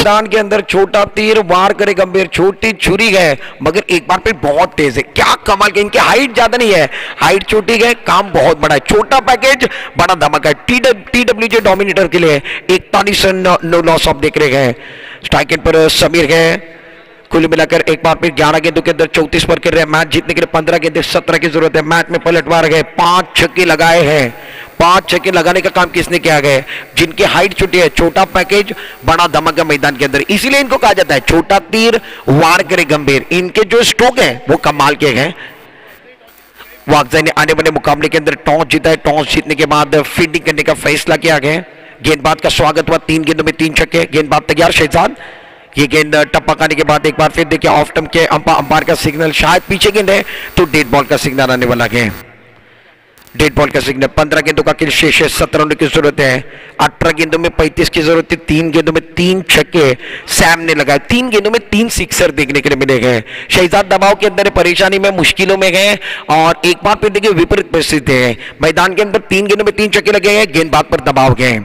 मैदान के अंदर छोटा तीर वार करे गंभीर, छोटी छुरी है मगर एक बार फिर बहुत तेज है। क्या कमाल के, इनकी हाइट ज्यादा नहीं है, हाइट छोटी है, काम बहुत बड़ा है। छोटा पैकेज बड़ा धमाका है। TWJ डोमिनेटर के लिए 41 रन नो लॉस ऑफ देख रहे हैं। स्ट्राइक एंड पर समीर है। कुल मिलाकर एक बार फिर 11 गेंदों के अंदर 34 पर खेल रहे हैं। मैच जीतने के लिए 15 गेंदे 17 की जरूरत है। मैच में पलटवार गए, 5 छक्के लगाए हैं। 5 छक्के लगाने का काम किसने किया गया? जिनकी हाइट छोटी है, छोटा पैकेज बड़ा धमाका मैदान के अंदर, इसीलिए इनको कहा जाता है छोटा तीर वार करे गंभीर। इनके जो स्ट्रोक है वो कमाल के हैं। वाकई ने आने वाले मुकाबले के अंदर टॉस जीता है। टॉस जीतने के बाद फील्डिंग करने का फैसला किया गया। गेंदबाज का स्वागत हुआ, 3 गेंदों में 3 छक्के। गेंदबाज तैयार शहजाद। ये गेंद टप्पा खाने के बाद एक बार फिर देखिए ऑफ टर्म के अंपायर का सिग्नल, शायद पीछे गेंद है तो डेड बॉल का सिग्नल आने वाला है। डेड बॉल का सिग्नल। 15 गेंदों का खेल शेष है, 17 रन की जरूरत है। 18 गेंदों में 35 की जरूरत है। 3 गेंदों में 3 छक्के सैम ने लगाए। 3 गेंदों में 3 सिक्सर देखने के लिए मिले गए। शहजाद दबाव के अंदर परेशानी में, मुश्किलों में गए और एक बार फिर देखिए विपरीत परिस्थिति है। मैदान के अंदर 3 गेंदों में 3 छक्के लगे हैं, गेंदबाज पर दबाव गए।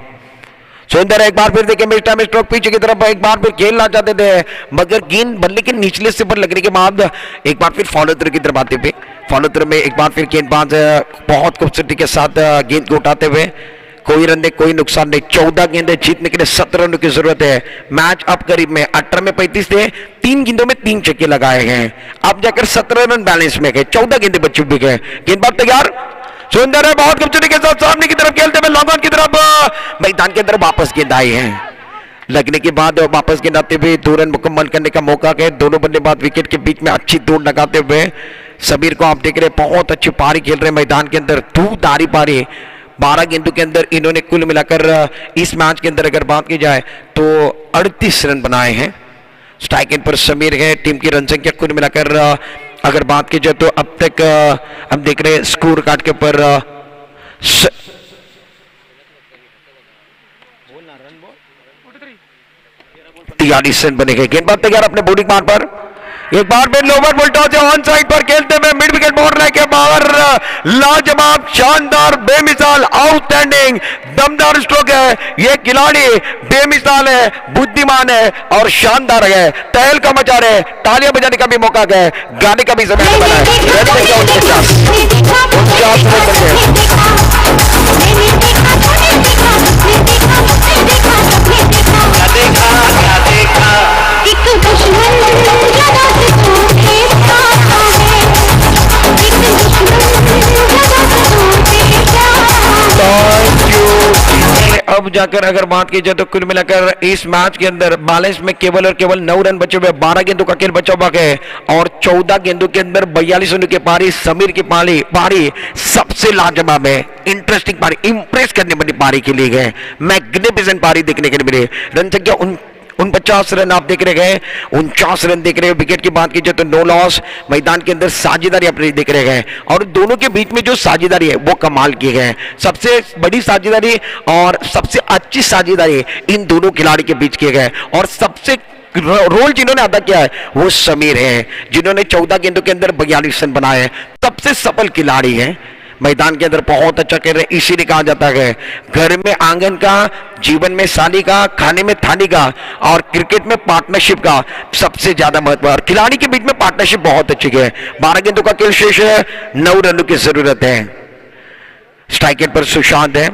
सुंदर एक बार फिर देखिए मिस्टर स्ट्रोक पीछे की तरफ एक बार फिर खेलना चाहते थे मगर गेंद बल्ले के निचले से पर लगने के बाद एक बार फिर फॉलो थ्रू की तरफ आते हुए, फॉलो थ्रू में एक बार फिर गेंदबाज बहुत खूबसूरती के साथ गेंद को उठाते हुए, कोई रन नहीं, कोई नुकसान नहीं। 14 गेंदें जीतने के लिए 17 रनों की जरूरत है। मैच अब करीब में 18 में 35 थे, 3 गेंदों में 3 छक्के लगाए हैं। अब जाकर 17 रन बैलेंस में गए, 14 गेंदें बच चुकी गए। गेंदबाज तैयार, सुंदर है, बहुत खूबसूरती के साथ सामने की तरफ खेलते हुए लॉन्ग ऑन की तरफ मैदान के अंदर वापस गेंद आई है। लगने के बाद वापस गेंद आते हुए 2 रन मुकम्मल करने का मौका गए। दोनों बल्लेबाज विकेट के बीच में अच्छी दौड़ लगाते हुए, समीर को आप देख रहे हैं बहुत अच्छी पारी खेल रहे हैं मैदान के अंदर, दूधारी पारी। 12 गेंदों के अंदर इन्होंने कुल मिलाकर इस मैच के अंदर अगर बात की जाए तो 38 रन बनाए हैं। स्ट्राइक एंड पर समीर है। टीम की रन संख्या कुल मिलाकर अगर बात की जाए तो अब तक हम देख रहे हैं स्कोर कार्ड के ऊपर 43 रन बने गए। गेंदबाज तैयार अपने बॉलिंग मार पर, एक बार फिर लोवर बुलटॉस ऑन साइड पर खेलते हुए मिड विकेट मोड़ने के बाहर लाजवाब, शानदार, बेमिसाल, आउटस्टैंडिंग, दमदार स्ट्रोक है। ये खिलाड़ी बेमिसाल है, बुद्धिमान है और शानदार है। तहलका मचा रहे, तालियां बजाने का भी मौका गया, गाने का भी समय बना है। अब जाकर अगर बात की जाए तो कुल मिलाकर इस मैच के अंदर बैलेंस में केवल और केवल 9 रन बचे हुए। 12 गेंदों का खेल बचा हुआ है और 14 गेंदों के अंदर 42 रनों की पारी। समीर की पारी सबसे लाजवाब है, इंटरेस्टिंग पारी, इंप्रेस करने वाली पारी के लिए गए। मैग्निफिसेंट पारी देखने के लिए मिले। रन संख्या 49 रन आप देख रहे गए, 49 रन देख रहे हैं। विकेट की बात की जाए तो 9 लॉस। मैदान के अंदर साझेदारी अपनी देख रहे गए और दोनों के बीच में जो साझेदारी है वो कमाल की है। सबसे बड़ी साझेदारी और सबसे अच्छी साझेदारी इन दोनों खिलाड़ी के बीच किए गए और सबसे रोल जिन्होंने अदा किया है वो समीर है, जिन्होंने 14 गेंदों के अंदर 42 रन बनाए। सबसे सफल खिलाड़ी है, मैदान के अंदर बहुत अच्छा खेल रहे। इसीलिए कहा जाता है घर में आंगन का, जीवन में साली का, खाने में थाली का और क्रिकेट में पार्टनरशिप का सबसे ज्यादा महत्व है। और खिलाड़ी के बीच में पार्टनरशिप बहुत अच्छी है। 12 गेंदों का खेल शेष है, 9 रनों की जरूरत है। स्ट्राइक पर सुशांत है।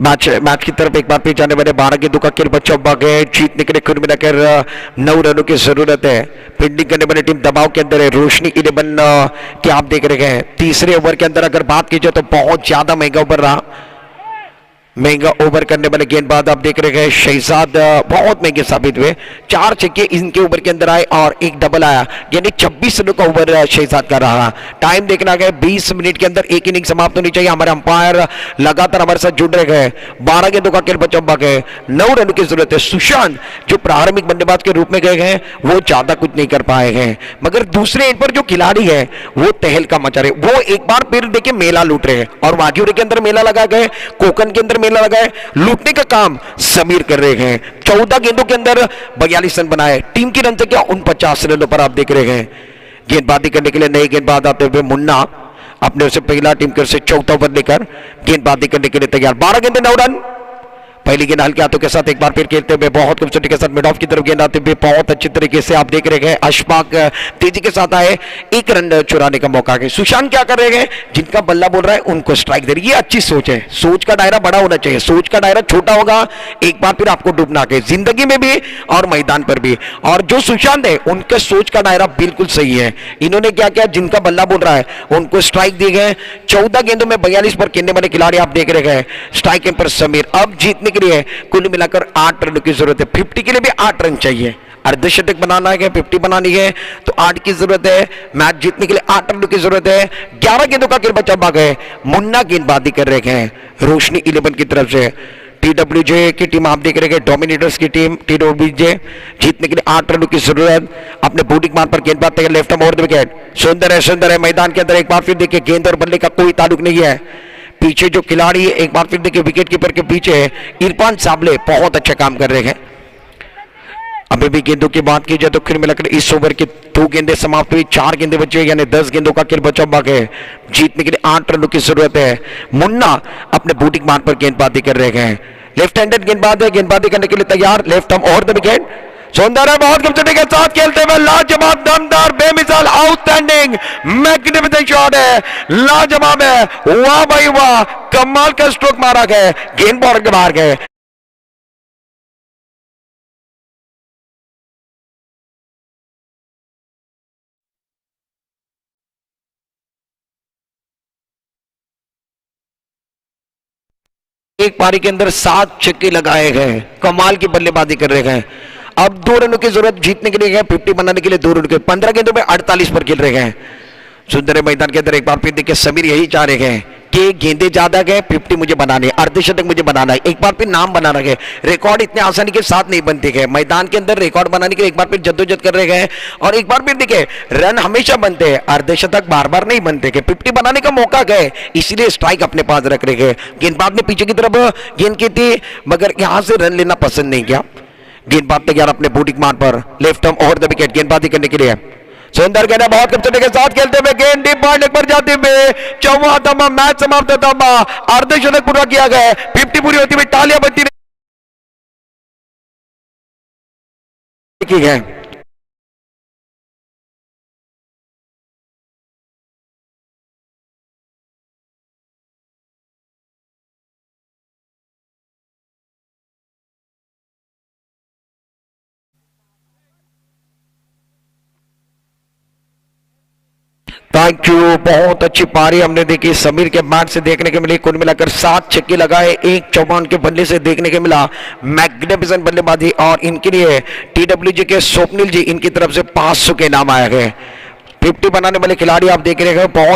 मैच की तरफ एक बार फिर जाने वाले 12 गेंदों का खेल बचा हुआ है। जीतने के लिए कुल मिलाकर 9 रनों की जरूरत है। फील्डिंग करने वाली टीम दबाव के अंदर है। रोशनी 11 के आप देख रहे हैं। तीसरे ओवर के अंदर अगर बात की जाए तो बहुत ज्यादा महंगा ओवर रहा। महंगा ओवर करने वाले गेंदबाज आप देख रहे हैं शहजाद बहुत महंगे साबित हुए। 4 छक्के इनके ओवर के अंदर आए और एक डबल आया, यानी 26 रनों का ओवर शहजाद का रहा। टाइम देखना गया 20 मिनट के अंदर एक इनिंग समाप्त होनी चाहिए। हमारे अंपायर लगातार हमारे साथ जुड़ रहे गए। 12 गेंदों का खेल बचा हुआ है, 9 रनों की जरूरत है। सुशांत जो प्रारंभिक बल्लेबाज के रूप में गए हैं वो ज्यादा कुछ नहीं कर पाए हैं, मगर दूसरे एंड पर जो खिलाड़ी है वो तहलका मचा रहे। वो एक बार फिर देखिए मेला लूट रहे हैं और वाघियों के अंदर मेला लगा गए, कोकन के अंदर मेला लगाए, लूटने का काम समीर कर रहे हैं। 14 गेंदों के अंदर 42 रन बनाए। टीम की रन संख्या 49 रनों पर आप देख रहे हैं। गेंदबाजी करने के लिए नए गेंदबाज आते हुए मुन्ना अपने से पहला टीम की ओर से चौथा ओवर लेकर गेंदबाजी करने के लिए तैयार। 12 गेंदें 9 रन। पहली गेंद हल्के हाथों के साथ एक बार फिर खेलते हुए बहुत खूबसूरती के साथ मिड ऑफ की तरफ गेंद आते हुए बहुत अच्छी तरीके से आप देख रहे हैं अशफाक तेजी के साथ आए, 1 रन चुराने का मौका है। सुशांत क्या कर रहे हैं, जिनका बल्ला बोल रहा है उनको स्ट्राइक दे रही है। ये अच्छी सोच है, सोच का दायरा बड़ा होना चाहिए। सोच का दायरा छोटा होगा एक बार फिर आपको डूबना है, जिंदगी में भी और मैदान पर भी। और जो सुशांत है उनके सोच का दायरा बिल्कुल सही है। इन्होंने क्या किया, जिनका बल्ला बोल रहा है उनको स्ट्राइक दिए गए। 14 गेंदों में 42 पर खेलने वाले खिलाड़ी आप देख रहे हैं। स्ट्राइक पर समीर। अब जीतने के लिए कुल मिलाकर 8 रन की जरूरत है। 50 के लिए भी 8 रन चाहिए। अर्धशतक बनाना है, 50 बनानी है तो 8 की जरूरत है। मैच जीतने के लिए 8 रन की जरूरत है। 11 गेंदों का खेल बचा भाग है। मुन्ना गेंदबाजी कर रहे हैं रोशनी 11 की तरफ से। टीडब्ल्यूजे की टीम आप देख रहे हैं, डोमिनेटर्स की टीम टीडब्ल्यूजे। जीतने के लिए 8 रनों की जरूरत। अपने बूटिंग मान पर गेंदबाज तैयार, लेफ्ट ओवर द विकेट। सुंदर है, सुंदर है। मैदान के अंदर एक बार फिर देखिए गेंद और बल्ले का कोई ताल्लुक नहीं है। पीछे जो खिलाड़ी एक बार फिर देखिए विकेट कीपर के पीछे इरफान साबले बहुत अच्छा काम कर रहे हैं। अभी भी गेंदों की बात की जाए तो फिर मिलाकर इस ओवर की 2 गेंदें समाप्त हुई, 4 गेंदें बची हुई, यानी 10 गेंदों का खेल बचा भाग है। जीतने के लिए 8 रनों की जरूरत है। मुन्ना अपने बूटिंग मान पर गेंदबाजी कर रहे हैं। लेफ्ट हैंडेड गेंदबाज है, गेंदबाजी करने के लिए तैयार। Left arm over the wicket. सुंदर है, बहुत खूबसूरती के साथ खेलते हुए लाजवाब, दमदार, बेमिसाल, आउटस्टैंडिंग, मैग्निफिसेंट शॉट है। लाजवाब है, वाह भाई वाह, कमाल का स्ट्रोक मारा गया। गेंद बॉर्डर के बाहर गए। एक पारी के अंदर 7 छक्के लगाए गए, कमाल की बल्लेबाजी कर रहे हैं। अब 2 रनों की जरूरत जीतने के लिए है, 50 बनाने के लिए 2 रन के। 15 गेंदों में 48 पर खेल रहे हैं। सुंदर मैदान के अंदर एक बार फिर देखिए समीर यही चाह रहे हैं कि गेंदे ज्यादा गए, 50 मुझे बनाने, अर्धशतक मुझे बनाना है। एक बार फिर नाम बनाना है। रिकॉर्ड इतने आसानी के साथ नहीं बनते गए। मैदान के अंदर रिकॉर्ड बनाने के लिए एक बार फिर जद्दोजहद कर रहे हैं। और एक बार फिर देखिए रन हमेशा बनते हैं, अर्धशतक बार बार नहीं बनते गए। 50 बनाने का मौका गए, इसलिए स्ट्राइक अपने पास रख रहे हैं। गेंदबाज ने पीछे की तरफ गेंद की थी, मगर यहां से रन लेना पसंद नहीं किया। गेंदबाज तैयार अपने बूटिंग मान पर, left arm over the wicket, गेंदबाजी करने के लिए। सुंदर गेंद बहुत खूबसूरती के साथ खेलते हुए गेंद डीप पॉइंट पर जाते हुए 4वां धम्मा, मैच समाप्त धम्मा, अर्धशतक पूरा किया गया। 50 पूरी होती हुई तालियां बजती है। थैंक यू, बहुत अच्छी पारी हमने देखी समीर के बैट से देखने के मिली। कुल मिलाकर 7 छक्के लगाए, 1 चौबान के बल्ले से देखने के मिला। मैग्निफिसेंट बल्लेबाजी। और इनके लिए टीडब्ल्यूजी के स्वप्निल जी, इनकी तरफ से 500 के नाम आए गए। 50 बनाने वाले खिलाड़ी आप देख रहे हैं, बहुत